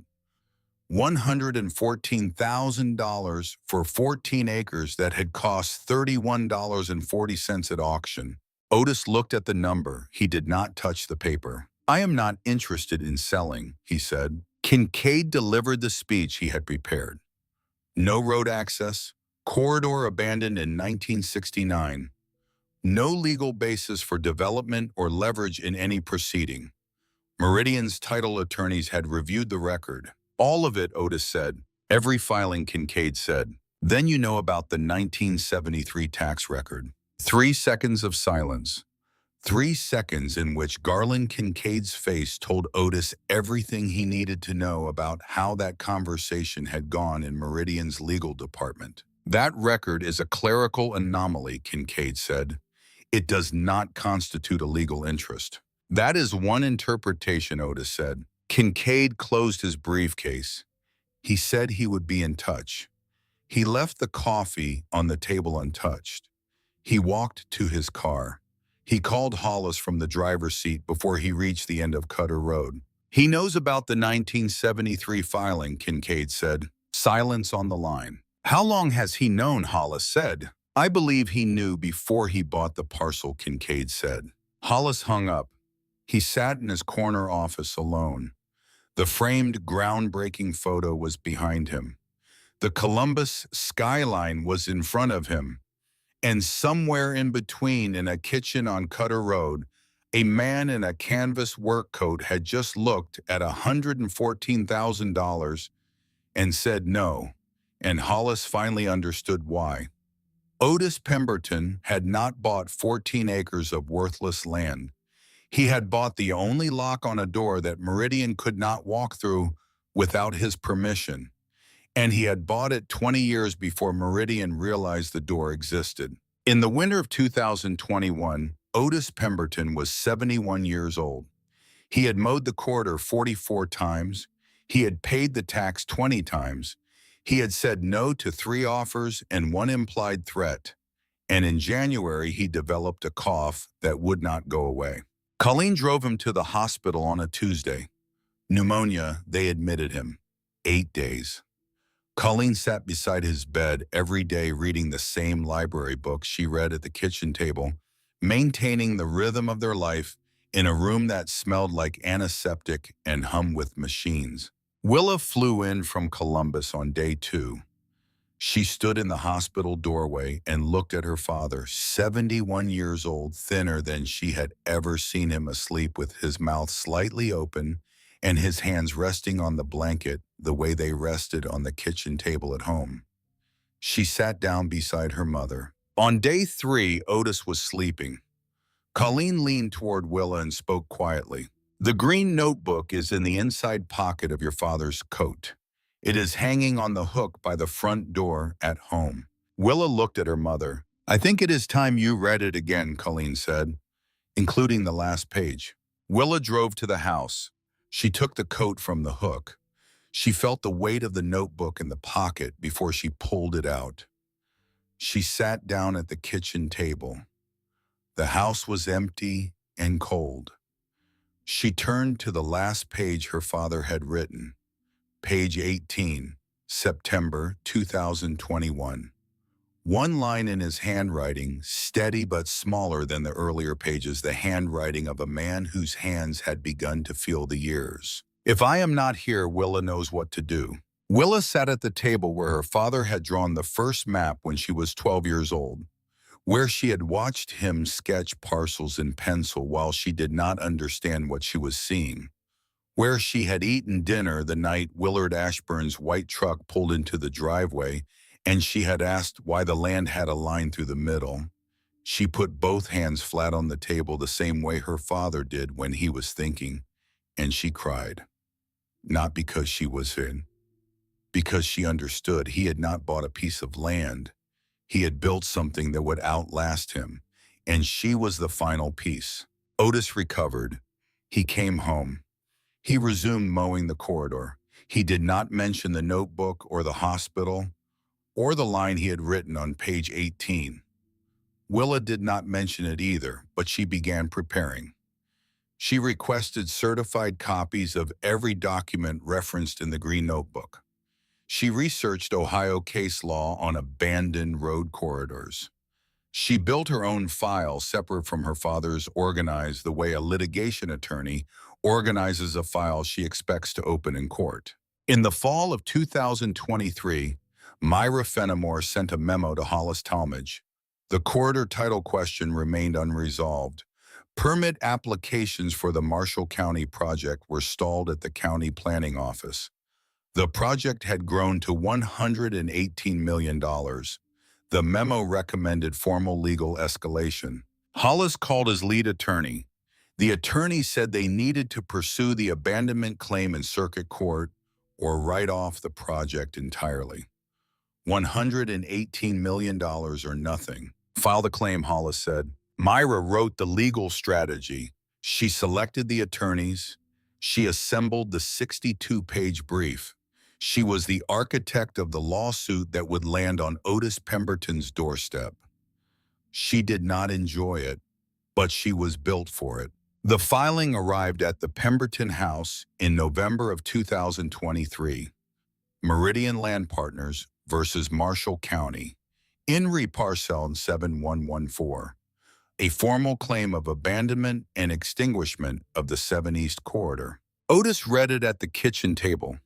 $114,000 for 14 acres that had cost $31.40 at auction. Otis looked at the number. He did not touch the paper. "I am not interested in selling," he said. Kincaid delivered the speech he had prepared. No road access, corridor abandoned in 1969. No legal basis for development or leverage in any proceeding. Meridian's title attorneys had reviewed the record. "All of it," Otis said. "Every filing," Kincaid said. "Then you know about the 1973 tax record." 3 seconds of silence. 3 seconds in which Garland Kincaid's face told Otis everything he needed to know about how that conversation had gone in Meridian's legal department. "That record is a clerical anomaly," Kincaid said. "It does not constitute a legal interest." "That is one interpretation," Otis said. Kincaid closed his briefcase. He said he would be in touch. He left the coffee on the table untouched. He walked to his car. He called Hollis from the driver's seat before he reached the end of Cutter Road. "He knows about the 1973 filing," Kincaid said. Silence on the line. "How long has he known?" Hollis said. "I believe he knew before he bought the parcel," Kincaid said. Hollis hung up. He sat in his corner office alone. The framed, groundbreaking photo was behind him. The Columbus skyline was in front of him. And somewhere in between, in a kitchen on Cutter Road, a man in a canvas work coat had just looked at $114,000 and said no, and Hollis finally understood why. Otis Pemberton had not bought 14 acres of worthless land. He had bought the only lock on a door that Meridian could not walk through without his permission. And he had bought it 20 years before Meridian realized the door existed. In the winter of 2021, Otis Pemberton was 71 years old. He had mowed the corridor 44 times. He had paid the tax 20 times. He had said no to 3 offers and 1 implied threat. And in January, he developed a cough that would not go away. Colleen drove him to the hospital on a Tuesday. Pneumonia, they admitted him. 8 days. Colleen sat beside his bed every day reading the same library book she read at the kitchen table, maintaining the rhythm of their life in a room that smelled like antiseptic and hummed with machines. Willa flew in from Columbus on day 2. She stood in the hospital doorway and looked at her father, 71 years old, thinner than she had ever seen him, asleep with his mouth slightly open and his hands resting on the blanket the way they rested on the kitchen table at home. She sat down beside her mother. On day 3, Otis was sleeping. Colleen leaned toward Willa and spoke quietly. "The green notebook is in the inside pocket of your father's coat. It is hanging on the hook by the front door at home." Willa looked at her mother. "I think it is time you read it again," Colleen said, "including the last page." Willa drove to the house. She took the coat from the hook. She felt the weight of the notebook in the pocket before she pulled it out. She sat down at the kitchen table. The house was empty and cold. She turned to the last page her father had written. Page 18, September 2021. One line in his handwriting, steady but smaller than the earlier pages, the handwriting of a man whose hands had begun to feel the years. "If I am not here, Willa knows what to do." Willa sat at the table where her father had drawn the first map when she was 12 years old. where she had watched him sketch parcels in pencil while she did not understand what she was seeing, where she had eaten dinner the night Willard Ashburn's white truck pulled into the driveway and she had asked why the land had a line through the middle. She put both hands flat on the table the same way her father did when he was thinking, and she cried. Not because she was in, because she understood he had not bought a piece of land. He had built something that would outlast him, and she was the final piece. Otis recovered. He came home. He resumed mowing the corridor. He did not mention the notebook or the hospital or the line he had written on page 18. Willa did not mention it either, but she began preparing. She requested certified copies of every document referenced in the Green Notebook. She researched Ohio case law on abandoned road corridors. She built her own file separate from her father's, organized the way a litigation attorney organizes a file she expects to open in court. In the fall of 2023, Myra Fenimore sent a memo to Hollis Talmadge. The corridor title question remained unresolved. Permit applications for the Marshall County project were stalled at the county planning office. The project had grown to $118 million. The memo recommended formal legal escalation. Hollis called his lead attorney. The attorney said they needed to pursue the abandonment claim in circuit court or write off the project entirely. $118 million or nothing. File the claim, Hollis said. Myra wrote the legal strategy. She selected the attorneys. She assembled the 62-page brief. She was the architect of the lawsuit that would land on Otis Pemberton's doorstep. She did not enjoy it, but she was built for it. The filing arrived at the Pemberton house in November of 2023. Meridian Land Partners versus Marshall County. INRI Parcel 7114. A formal claim of abandonment and extinguishment of the 7 East Corridor. Otis read it at the kitchen table.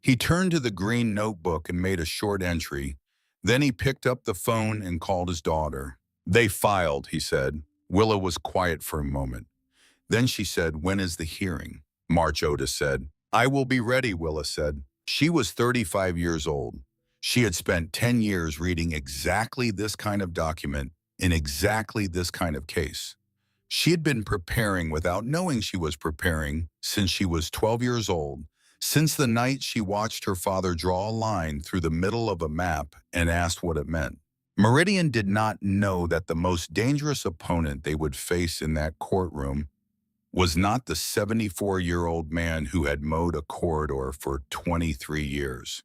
He turned to the Green Notebook and made a short entry. Then he picked up the phone and called his daughter. They filed, he said. Willa was quiet for a moment. Then she said, "When is the hearing?" March, Otis said. "I will be ready," Willa said. She was 35 years old. She had spent 10 years reading exactly this kind of document in exactly this kind of case. She had been preparing without knowing she was preparing since she was 12 years old, since the night she watched her father draw a line through the middle of a map and asked what it meant. Meridian did not know that the most dangerous opponent they would face in that courtroom was not the 74-year-old man who had mowed a corridor for 23 years.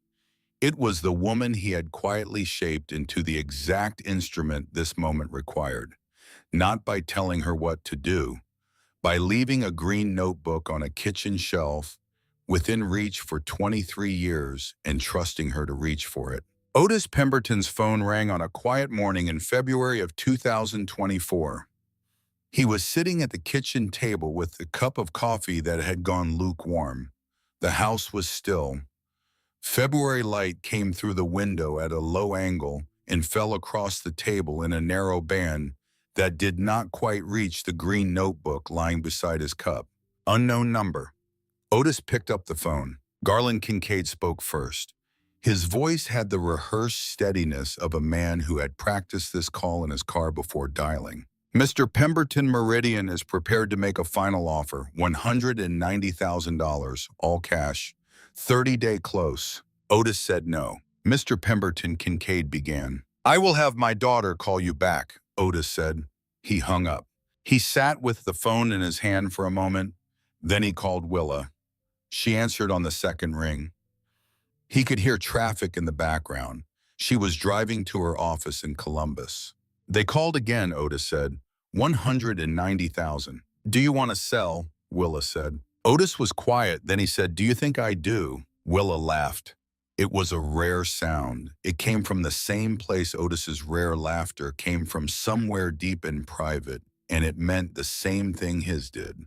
It was the woman he had quietly shaped into the exact instrument this moment required, not by telling her what to do, by leaving a Green Notebook on a kitchen shelf within reach for 23 years and trusting her to reach for it. Otis Pemberton's phone rang on a quiet morning in February of 2024. He was sitting at the kitchen table with the cup of coffee that had gone lukewarm. The house was still. February light came through the window at a low angle and fell across the table in a narrow band that did not quite reach the Green Notebook lying beside his cup. Unknown number. Otis picked up the phone. Garland Kincaid spoke first. His voice had the rehearsed steadiness of a man who had practiced this call in his car before dialing. "Mr. Pemberton, Meridian is prepared to make a final offer, $190,000, all cash. 30-day close." Otis said no. Mr. Pemberton, Kincaid began. "I will have my daughter call you back," Otis said. He hung up. He sat with the phone in his hand for a moment. Then he called Willa. She answered on the second ring. He could hear traffic in the background. She was driving to her office in Columbus. They called again, Otis said. 190,000. "Do you want to sell?" Willa said. Otis was quiet. Then he said, "Do you think I do?" Willa laughed. It was a rare sound. It came from the same place Otis's rare laughter came from, somewhere deep in private, and it meant the same thing his did.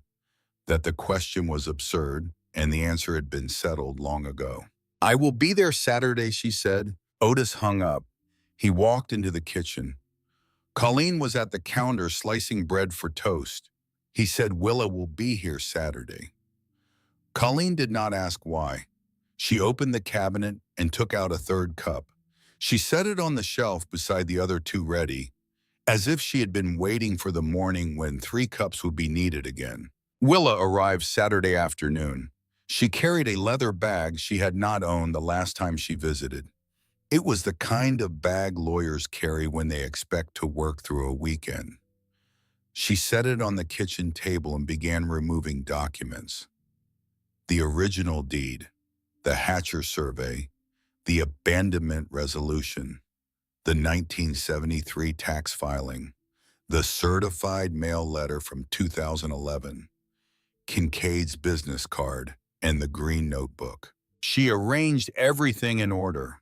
That the question was absurd, and the answer had been settled long ago. "I will be there Saturday," she said. Otis hung up. He walked into the kitchen. Colleen was at the counter slicing bread for toast. He said Willa will be here Saturday. Colleen did not ask why. She opened the cabinet and took out a third cup. She set it on the shelf beside the other two ready, as if she had been waiting for the morning when 3 cups would be needed again. Willa arrived Saturday afternoon. She carried a leather bag she had not owned the last time she visited. It was the kind of bag lawyers carry when they expect to work through a weekend. She set it on the kitchen table and began removing documents. The original deed, the Hatcher survey, the abandonment resolution, the 1973 tax filing, the certified mail letter from 2011, Kincaid's business card, and the green notebook. She arranged everything in order.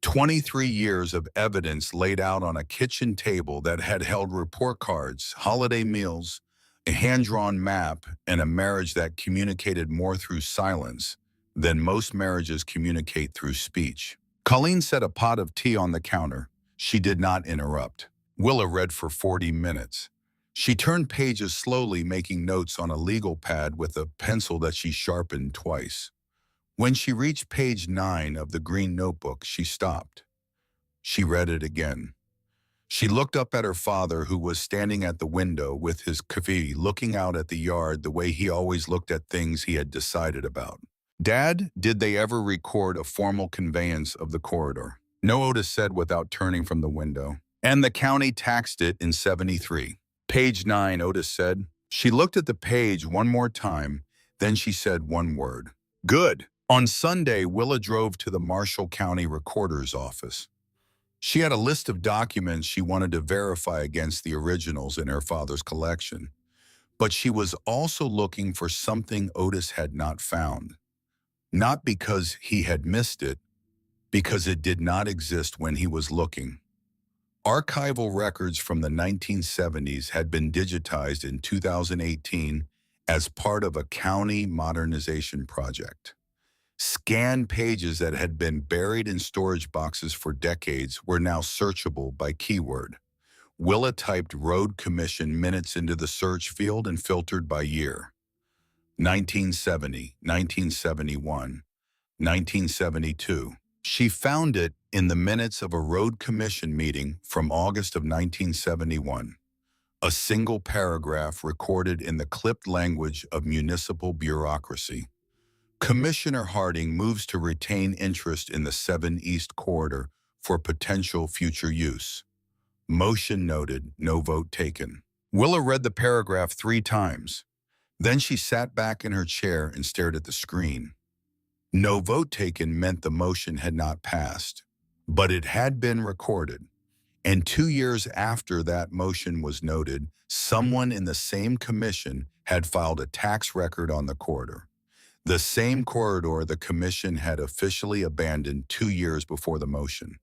23 years of evidence laid out on a kitchen table that had held report cards, holiday meals, a hand-drawn map, and a marriage that communicated more through silence than most marriages communicate through speech. Colleen set a pot of tea on the counter. She did not interrupt. Willa read for 40 minutes. She turned pages slowly, making notes on a legal pad with a pencil that she sharpened twice. When she reached page 9 of the green notebook, she stopped. She read it again. She looked up at her father, who was standing at the window with his coffee, looking out at the yard the way he always looked at things he had decided about. "Dad, did they ever record a formal conveyance of the corridor?" "No," Otis said without turning from the window. "And the county taxed it in 73. "Page 9, Otis said. She looked at the page one more time, then she said one word. "Good." On Sunday, Willa drove to the Marshall County Recorder's office. She had a list of documents she wanted to verify against the originals in her father's collection, but she was also looking for something Otis had not found. Not because he had missed it, because it did not exist when he was looking. Archival records from the 1970s had been digitized in 2018 as part of a county modernization project. Scanned pages that had been buried in storage boxes for decades were now searchable by keyword. Willa typed Road Commission minutes into the search field and filtered by year. 1970, 1971, 1972. She found it in the minutes of a Road Commission meeting from August of 1971. A single paragraph recorded in the clipped language of municipal bureaucracy. Commissioner Harding moves to retain interest in the 7 East Corridor for potential future use. Motion noted, no vote taken. Willa read the paragraph 3 times. Then she sat back in her chair and stared at the screen. No vote taken meant the motion had not passed, but it had been recorded. And 2 years after that motion was noted, someone in the same commission had filed a tax record on the corridor. The same corridor the commission had officially abandoned 2 years before the motion.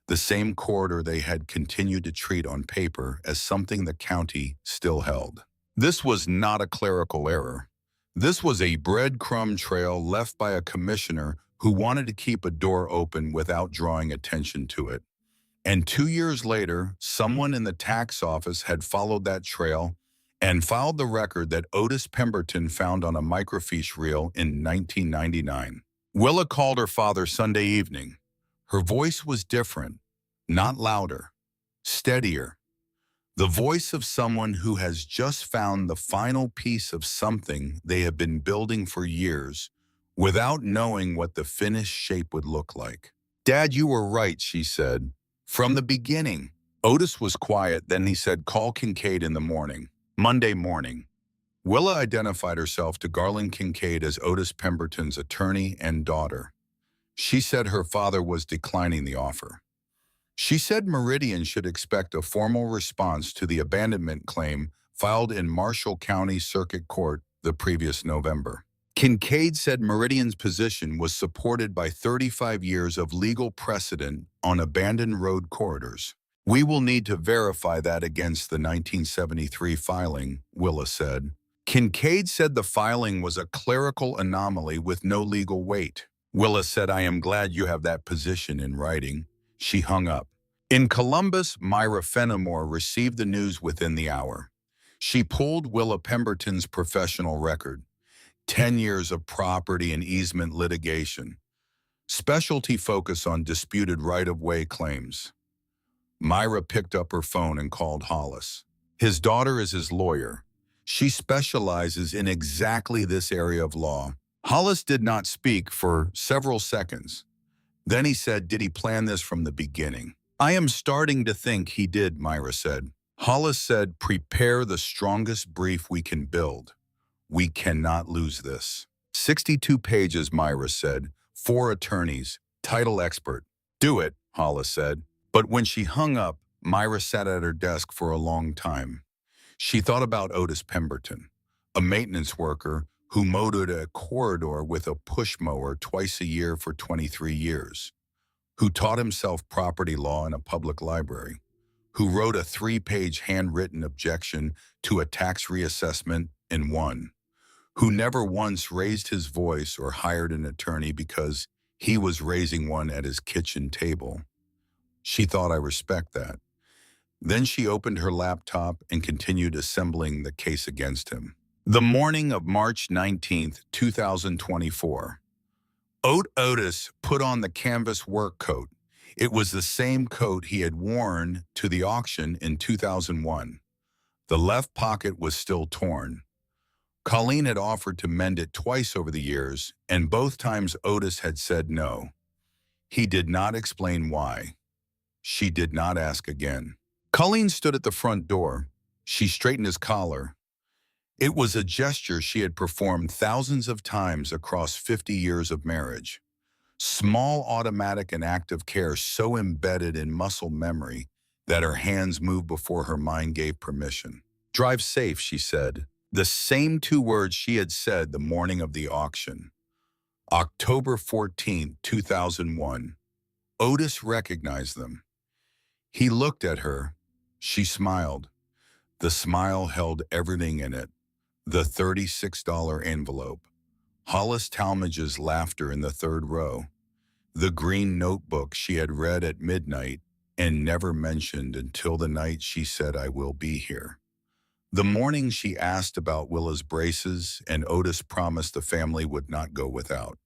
The same corridor they had continued to treat on paper as something the county still held. This was not a clerical error. This was a breadcrumb trail left by a commissioner who wanted to keep a door open without drawing attention to it. And 2 years later, someone in the tax office had followed that trail and filed the record that Otis Pemberton found on a microfiche reel in 1999. Willa called her father Sunday evening. Her voice was different, not louder, steadier. The voice of someone who has just found the final piece of something they have been building for years without knowing what the finished shape would look like. "Dad, you were right," she said. "From the beginning." Otis was quiet, then he said, "Call Kincaid in the morning." Monday morning. Willa identified herself to Garland Kincaid as Otis Pemberton's attorney and daughter. She said her father was declining the offer. She said Meridian should expect a formal response to the abandonment claim filed in Marshall County Circuit Court the previous November. Kincaid said Meridian's position was supported by 35 years of legal precedent on abandoned road corridors. "We will need to verify that against the 1973 filing," Willa said. Kincaid said the filing was a clerical anomaly with no legal weight. Willa said, "I am glad you have that position in writing." She hung up. In Columbus, Myra Fenimore received the news within the hour. She pulled Willa Pemberton's professional record, 10 years of property and easement litigation, specialty focus on disputed right-of-way claims. Myra picked up her phone and called Hollis. His daughter is his lawyer. She specializes in exactly this area of law. Hollis did not speak for several seconds. Then he said, "Did he plan this from the beginning?" "I am starting to think he did," Myra said. Hollis said, "Prepare the strongest brief we can build. We cannot lose this." 62 pages, Myra said. 4 attorneys, title expert. "Do it," Hollis said. But when she hung up, Myra sat at her desk for a long time. She thought about Otis Pemberton, a maintenance worker who mowed a corridor with a push mower twice a year for 23 years, who taught himself property law in a public library, who wrote a 3-page handwritten objection to a tax reassessment and won, who never once raised his voice or hired an attorney because he was raising one at his kitchen table. She thought, "I respect that." Then she opened her laptop and continued assembling the case against him. The morning of March 19th, 2024. Otis put on the canvas work coat. It was the same coat he had worn to the auction in 2001. The left pocket was still torn. Colleen had offered to mend it twice over the years, and both times Otis had said no. He did not explain why. She did not ask again. Colleen stood at the front door. She straightened his collar. It was a gesture she had performed thousands of times across 50 years of marriage. Small, automatic, and active care so embedded in muscle memory that her hands moved before her mind gave permission. "Drive safe," she said. The same 2 words she had said the morning of the auction. October 14, 2001. Otis recognized them. He looked at her. She smiled. The smile held everything in it. The $36 envelope. Hollis Talmadge's laughter in the 3rd row. The green notebook she had read at midnight and never mentioned until the night she said, "I will be here." The morning she asked about Willa's braces and Otis promised the family would not go without.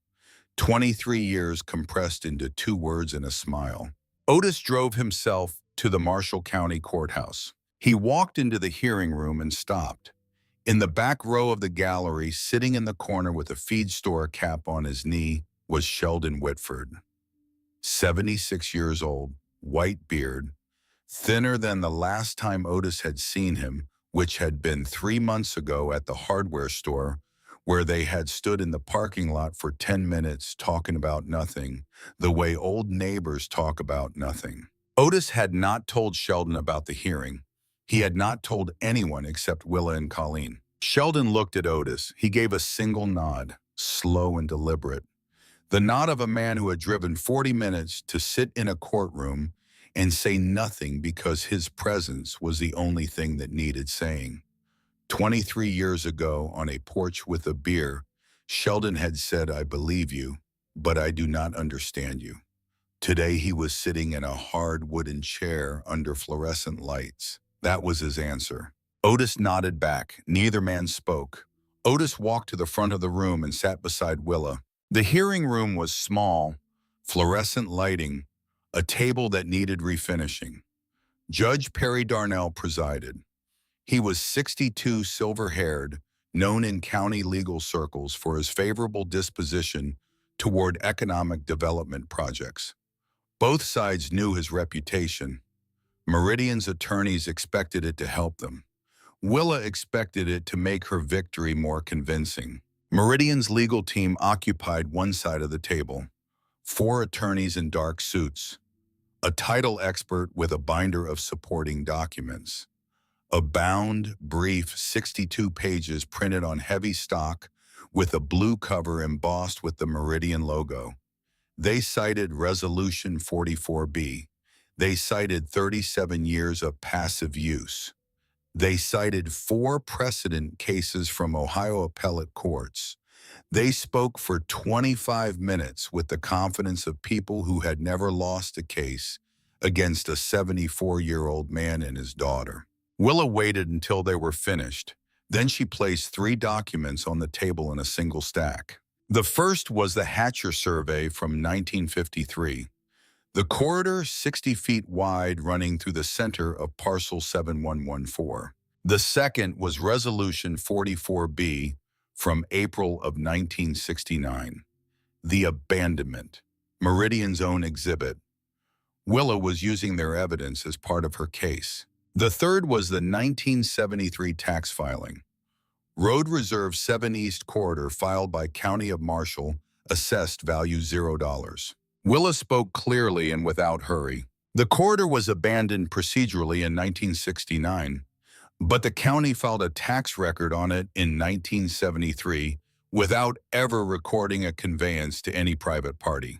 23 years compressed into 2 words and a smile. Otis drove himself to the Marshall County Courthouse. He walked into the hearing room and stopped. In the back row of the gallery, sitting in the corner with a feed store cap on his knee, was Sheldon Whitford. 76 years old, white beard, thinner than the last time Otis had seen him, which had been 3 months ago at the hardware store, where they had stood in the parking lot for 10 minutes talking about nothing, the way old neighbors talk about nothing. Otis had not told Sheldon about the hearing. He had not told anyone except Willa and Colleen. Sheldon looked at Otis. He gave a single nod, slow and deliberate. The nod of a man who had driven 40 minutes to sit in a courtroom and say nothing because his presence was the only thing that needed saying. 23 years ago, on a porch with a beer, Sheldon had said, "I believe you, but I do not understand you." Today he was sitting in a hard wooden chair under fluorescent lights. That was his answer. Otis nodded back. Neither man spoke. Otis walked to the front of the room and sat beside Willa. The hearing room was small, fluorescent lighting, a table that needed refinishing. Judge Perry Darnell presided. He was 62, silver-haired, known in county legal circles for his favorable disposition toward economic development projects. Both sides knew his reputation. Meridian's attorneys expected it to help them. Willa expected it to make her victory more convincing. Meridian's legal team occupied one side of the table. 4 attorneys in dark suits. A title expert with a binder of supporting documents. A bound, brief 62 pages printed on heavy stock with a blue cover embossed with the Meridian logo. They cited Resolution 44B. They cited 37 years of passive use. They cited 4 precedent cases from Ohio appellate courts. They spoke for 25 minutes with the confidence of people who had never lost a case, against a 74-year-old man and his daughter. Willa waited until they were finished. Then she placed 3 documents on the table in a single stack. The first was the Hatcher survey from 1953. The corridor 60 feet wide running through the center of parcel 7114. The second was Resolution 44B from April of 1969. The abandonment, Meridian's own exhibit. Willa was using their evidence as part of her case. The third was the 1973 tax filing. Road Reserve 7 East Corridor filed by County of Marshall, assessed value $0. Willa spoke clearly and without hurry. The corridor was abandoned procedurally in 1969, but the county filed a tax record on it in 1973 without ever recording a conveyance to any private party.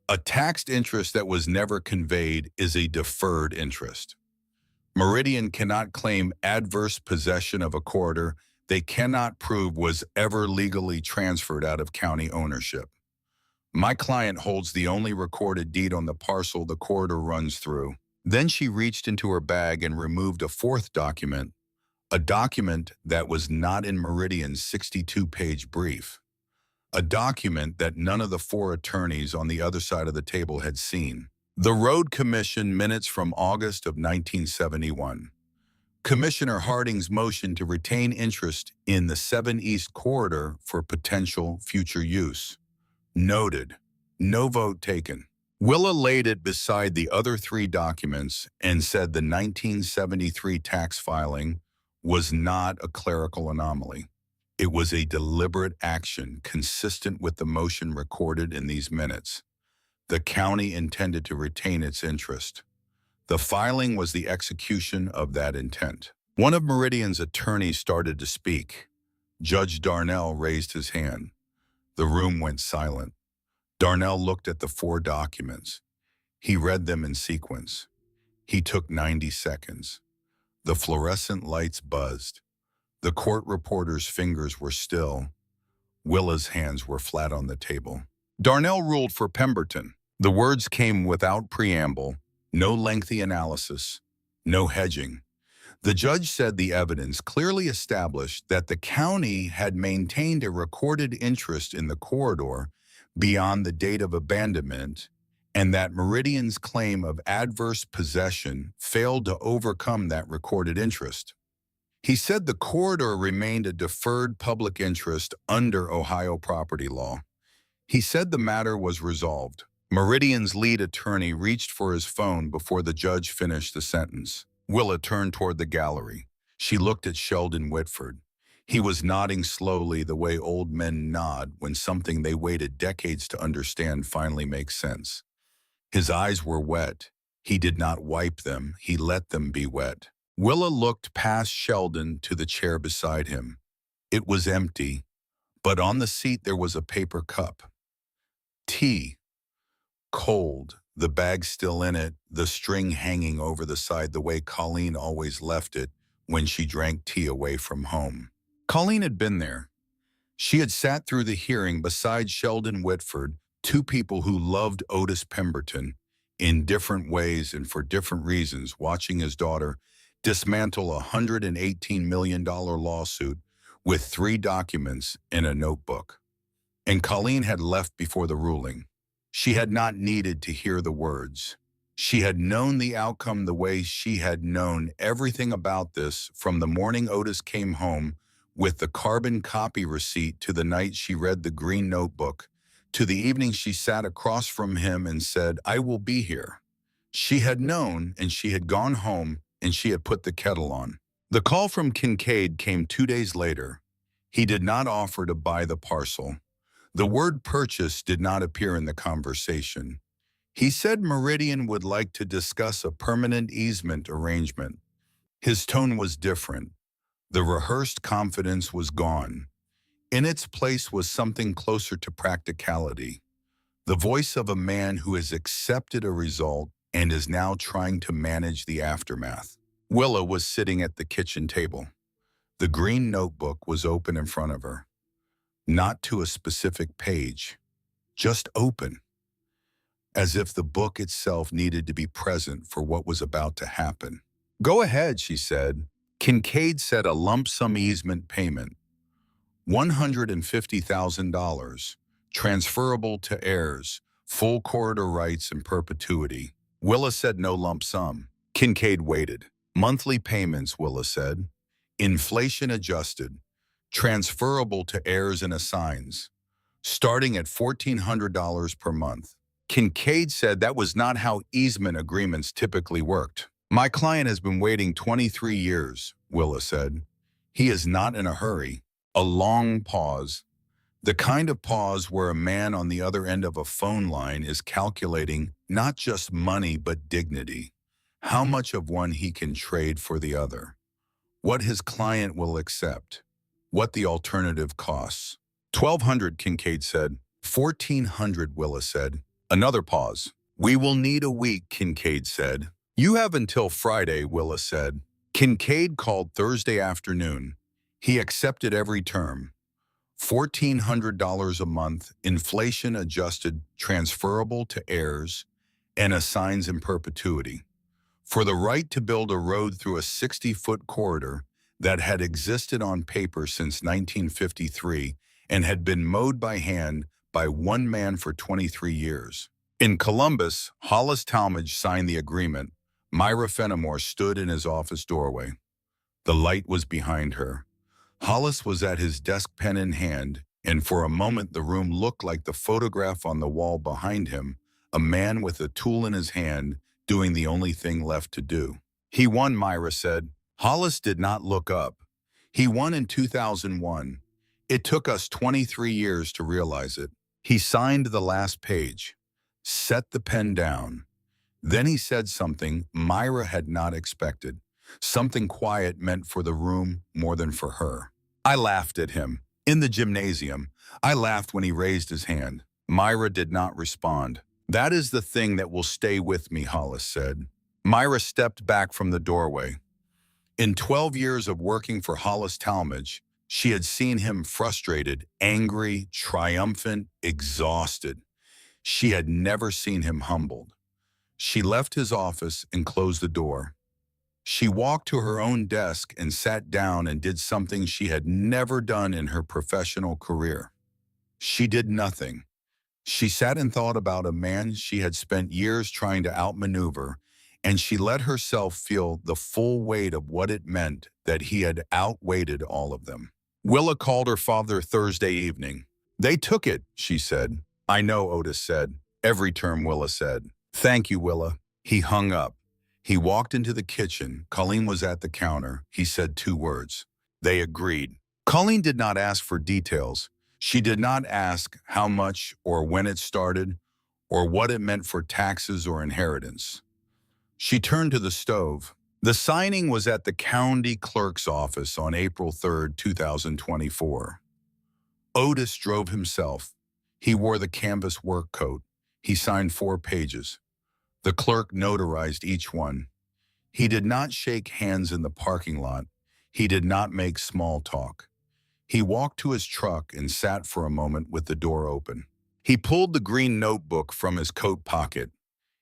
A taxed interest that was never conveyed is a deferred interest. Meridian cannot claim adverse possession of a corridor they cannot prove was ever legally transferred out of county ownership. My client holds the only recorded deed on the parcel the corridor runs through. Then she reached into her bag and removed a 4th document, a document that was not in Meridian's 62-page brief, a document that none of the 4 attorneys on the other side of the table had seen. The Road Commission minutes from August of 1971. Commissioner Harding's motion to retain interest in the 7 East Corridor for potential future use. Noted. No vote taken. Willa laid it beside the other 3 documents and said the 1973 tax filing was not a clerical anomaly. It was a deliberate action consistent with the motion recorded in these minutes. The county intended to retain its interest. The filing was the execution of that intent. One of Meridian's attorneys started to speak. Judge Darnell raised his hand. The room went silent. Darnell looked at the 4 documents. He read them in sequence. He took 90 seconds. The fluorescent lights buzzed. The court reporter's fingers were still. Willa's hands were flat on the table. Darnell ruled for Pemberton. The words came without preamble, no lengthy analysis, no hedging. The judge said the evidence clearly established that the county had maintained a recorded interest in the corridor beyond the date of abandonment, and that Meridian's claim of adverse possession failed to overcome that recorded interest. He said the corridor remained a deferred public interest under Ohio property law. He said the matter was resolved. Meridian's lead attorney reached for his phone before the judge finished the sentence. Willa turned toward the gallery. She looked at Sheldon Whitford. He was nodding slowly the way old men nod when something they waited decades to understand finally makes sense. His eyes were wet. He did not wipe them. He let them be wet. Willa looked past Sheldon to the chair beside him. It was empty, but on the seat there was a paper cup. Tea. Cold, the bag still in it, the string hanging over the side the way Colleen always left it when she drank tea away from home. Colleen had been there. She had sat through the hearing beside Sheldon Whitford, 2 people who loved Otis Pemberton in different ways and for different reasons, watching his daughter dismantle a $118 million lawsuit with 3 documents in a notebook. And Colleen had left before the ruling. She had not needed to hear the words. She had known the outcome the way she had known everything about this from the morning Otis came home with the carbon copy receipt to the night she read the green notebook, to the evening she sat across from him and said, "I will be here." She had known, and she had gone home, and she had put the kettle on. The call from Kincaid came 2 days later. He did not offer to buy the parcel. The word purchase did not appear in the conversation. He said Meridian would like to discuss a permanent easement arrangement. His tone was different. The rehearsed confidence was gone. In its place was something closer to practicality. The voice of a man who has accepted a result and is now trying to manage the aftermath. Willa was sitting at the kitchen table. The green notebook was open in front of her. Not to a specific page, just open. as if the book itself needed to be present for what was about to happen. Go ahead, she said. Kincaid said a lump sum easement payment, $150,000, transferable to heirs, full corridor rights in perpetuity. Willa said no lump sum. Kincaid waited. Monthly payments, Willa said. Inflation adjusted. Transferable to heirs and assigns. Starting at $1,400 per month. Kincaid said that was not how easement agreements typically worked. My client has been waiting 23 years, Willa said. He is not in a hurry. A long pause. The kind of pause where a man on the other end of a phone line is calculating not just money but dignity. How much of one he can trade for the other. What his client will accept. What the alternative costs. $1,200, Kincaid said. $1,400, Willa said. Another pause. We will need a week, Kincaid said. You have until Friday, Willa said. Kincaid called Thursday afternoon. He accepted every term. $1,400 a month, inflation adjusted, transferable to heirs, and assigns in perpetuity. For the right to build a road through a 60-foot corridor that had existed on paper since 1953 and had been mowed by hand by one man for 23 years. In Columbus, Hollis Talmadge signed the agreement. Myra Fenimore stood in his office doorway. The light was behind her. Hollis was at his desk, pen in hand, and for a moment the room looked like the photograph on the wall behind him, a man with a tool in his hand, doing the only thing left to do. He won, Myra said. Hollis did not look up. He won in 2001. It took us 23 years to realize it. He signed the last page, set the pen down. Then he said something Myra had not expected, something quiet meant for the room more than for her. I laughed at him. In the gymnasium, I laughed when he raised his hand. Myra did not respond. That is the thing that will stay with me, Hollis said. Myra stepped back from the doorway. In 12 years of working for Hollis Talmadge, she had seen him frustrated, angry, triumphant, exhausted. She had never seen him humbled. She left his office and closed the door. She walked to her own desk and sat down and did something she had never done in her professional career. She did nothing. She sat and thought about a man she had spent years trying to outmaneuver, and she let herself feel the full weight of what it meant that he had outweighted all of them. Willa called her father Thursday evening. They took it, she said. I know, Otis said. Every term, Willa said. Thank you, Willa. He hung up. He walked into the kitchen. Colleen was at the counter. He said 2 words. They agreed. Colleen did not ask for details. She did not ask how much or when it started or what it meant for taxes or inheritance. She turned to the stove. The signing was at the county clerk's office on April 3, 2024. Otis drove himself. He wore the canvas work coat. He signed 4 pages. The clerk notarized each one. He did not shake hands in the parking lot. He did not make small talk. He walked to his truck and sat for a moment with the door open. He pulled the green notebook from his coat pocket.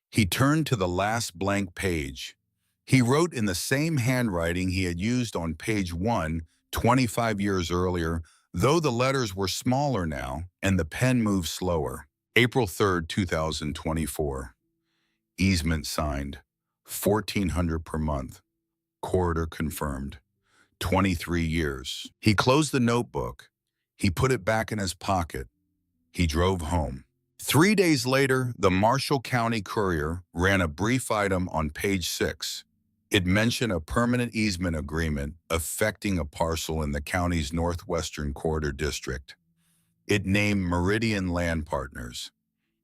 He turned to the last blank page. He wrote in the same handwriting he had used on page 1 25 years earlier, though the letters were smaller now and the pen moved slower. April 3, 2024. Easement signed. $1,400 per month. Corridor confirmed. 23 years. He closed the notebook. He put it back in his pocket. He drove home. 3 days later, the Marshall County Courier ran a brief item on page 6. It mentioned a permanent easement agreement affecting a parcel in the county's northwestern corridor district. It named Meridian Land Partners.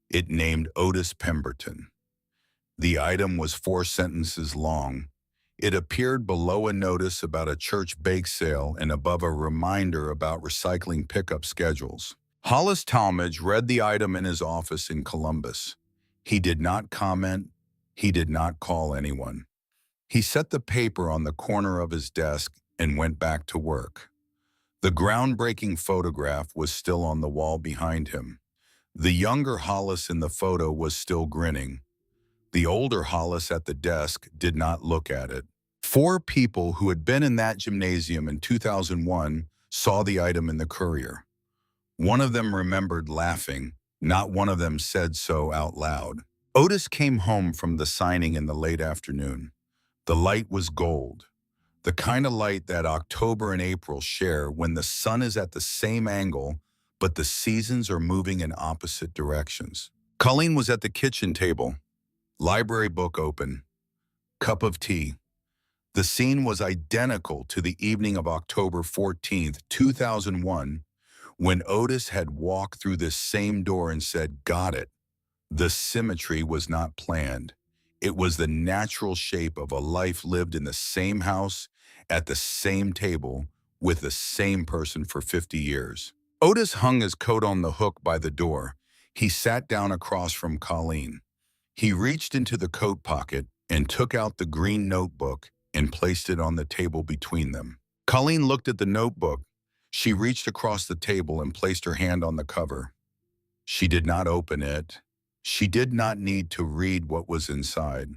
It named Otis Pemberton. The item was 4 sentences long. It appeared below a notice about a church bake sale and above a reminder about recycling pickup schedules. Hollis Talmadge read the item in his office in Columbus. He did not comment. He did not call anyone. He set the paper on the corner of his desk and went back to work. The groundbreaking photograph was still on the wall behind him. The younger Hollis in the photo was still grinning. The older Hollis at the desk did not look at it. Four people who had been in that gymnasium in 2001 saw the item in the Courier. One of them remembered laughing. Not one of them said so out loud. Otis came home from the signing in the late afternoon. The light was gold, the kind of light that October and April share when the sun is at the same angle, but the seasons are moving in opposite directions. Colleen was at the kitchen table, library book open, cup of tea. The scene was identical to the evening of October 14th, 2001, when Otis had walked through this same door and said, "Got it." The symmetry was not planned. It was the natural shape of a life lived in the same house, at the same table, with the same person for 50 years. Otis hung his coat on the hook by the door. He sat down across from Colleen. He reached into the coat pocket and took out the green notebook and placed it on the table between them. Colleen looked at the notebook. She reached across the table and placed her hand on the cover. She did not open it. She did not need to read what was inside.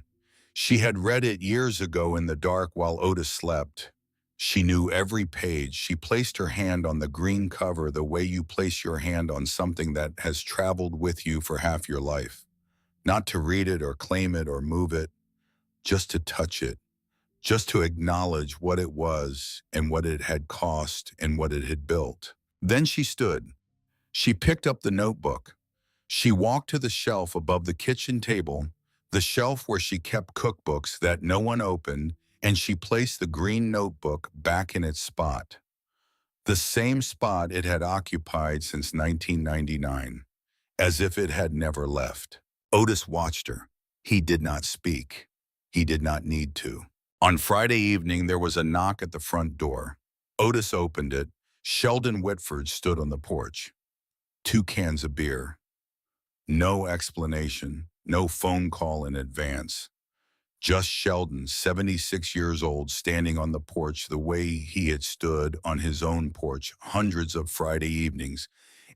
She had read it years ago in the dark while Otis slept. She knew every page. She placed her hand on the green cover the way you place your hand on something that has traveled with you for half your life. Not to read it or claim it or move it, just to touch it, just to acknowledge what it was and what it had cost and what it had built. Then she stood. She picked up the notebook. She walked to the shelf above the kitchen table, the shelf where she kept cookbooks that no one opened, and she placed the green notebook back in its spot. The same spot it had occupied since 1999, as if it had never left. Otis watched her. He did not speak. He did not need to. On Friday evening, there was a knock at the front door. Otis opened it. Sheldon Whitford stood on the porch. 2 cans of beer. No explanation, no phone call in advance. Just Sheldon, 76 years old, standing on the porch the way he had stood on his own porch hundreds of Friday evenings,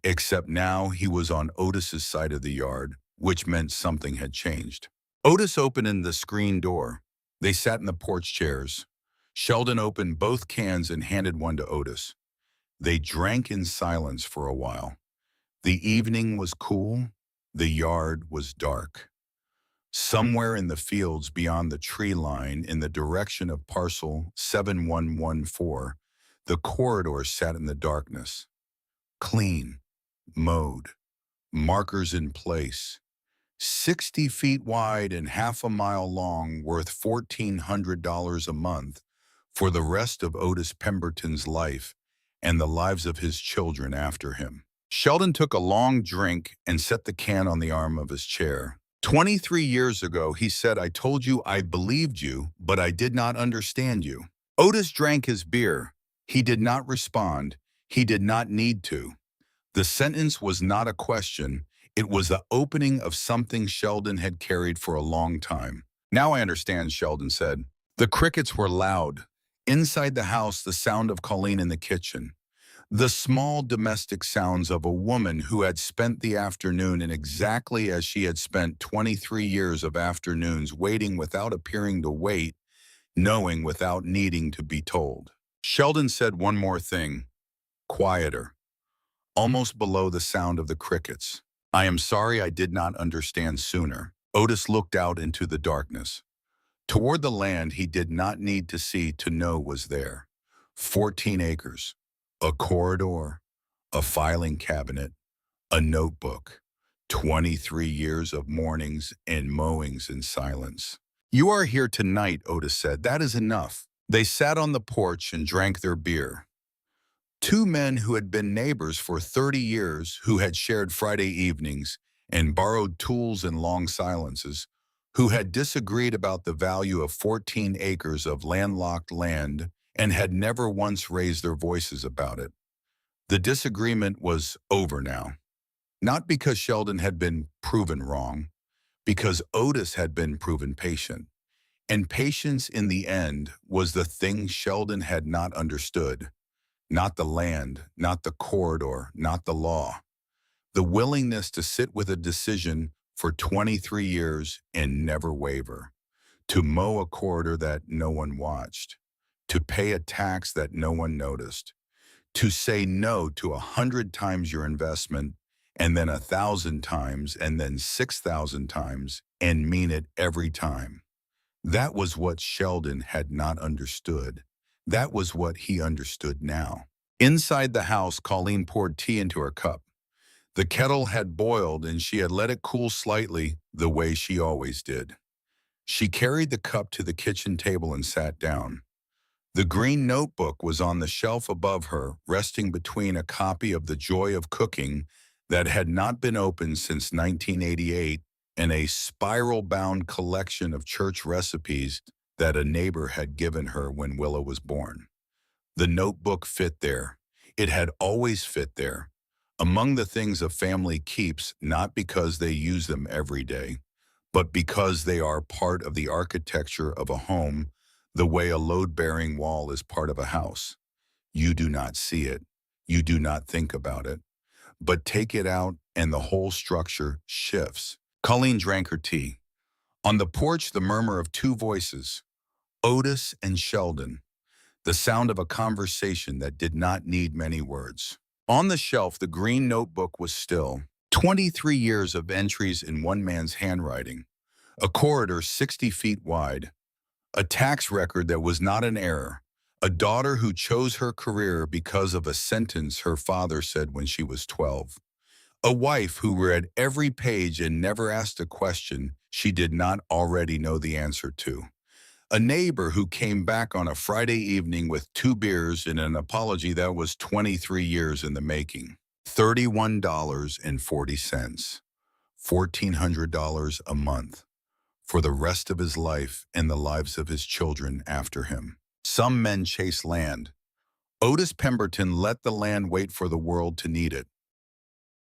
except now he was on Otis's side of the yard, which meant something had changed. Otis opened the screen door. They sat in the porch chairs. Sheldon opened both cans and handed one to Otis. They drank in silence for a while. The evening was cool. The yard was dark. Somewhere in the fields beyond the tree line in the direction of parcel 7114, the corridor sat in the darkness. Clean, mowed, markers in place, 60 feet wide and half a mile long, worth $1,400 a month for the rest of Otis Pemberton's life and the lives of his children after him. Sheldon took a long drink and set the can on the arm of his chair. 23 years ago, he said, "I told you I believed you, but I did not understand you." Otis drank his beer. He did not respond. He did not need to. The sentence was not a question. It was the opening of something Sheldon had carried for a long time. "Now I understand," Sheldon said. The crickets were loud. Inside the house, the sound of Colleen in the kitchen. The small domestic sounds of a woman who had spent the afternoon in exactly as she had spent 23 years of afternoons, waiting without appearing to wait, knowing without needing to be told. Sheldon said one more thing, quieter, almost below the sound of the crickets. "I am sorry I did not understand sooner." Otis looked out into the darkness. Toward the land he did not need to see to know was there. 14 acres. A corridor, a filing cabinet, a notebook, 23 years of mornings and mowings in silence. "You are here tonight," Otis said. "That is enough." They sat on the porch and drank their beer. 2 men who had been neighbors for 30 years, who had shared Friday evenings and borrowed tools in long silences, who had disagreed about the value of 14 acres of landlocked land and had never once raised their voices about it. The disagreement was over now. Not because Sheldon had been proven wrong, because Otis had been proven patient. And patience in the end was the thing Sheldon had not understood. Not the land, not the corridor, not the law. the willingness to sit with a decision for 23 years and never waver, to mow a corridor that no one watched, to pay a tax that no one noticed, to say no to 100 times your investment, and then 1,000 times, and then 6,000 times, and mean it every time. That was what Sheldon had not understood. That was what he understood now. Inside the house, Colleen poured tea into her cup. The kettle had boiled and she had let it cool slightly, the way she always did. She carried the cup to the kitchen table and sat down. The green notebook was on the shelf above her, resting between a copy of The Joy of Cooking that had not been opened since 1988 and a spiral-bound collection of church recipes that a neighbor had given her when Willa was born. The notebook fit there. It had always fit there. Among the things a family keeps, not because they use them every day, but because they are part of the architecture of a home, the way a load-bearing wall is part of a house. You do not see it. You do not think about it. But take it out and the whole structure shifts. Colleen drank her tea. On the porch, the murmur of two voices, Otis and Sheldon, the sound of a conversation that did not need many words. On the shelf, the green notebook was still. 23 years of entries in one man's handwriting. A corridor 60 feet wide. A tax record that was not an error. A daughter who chose her career because of a sentence her father said when she was 12. A wife who read every page and never asked a question she did not already know the answer to. A neighbor who came back on a Friday evening with 2 beers and an apology that was 23 years in the making. $31.40. $1,400 a month. For the rest of his life and the lives of his children after him. Some men chase land. Otis Pemberton let the land wait for the world to need it.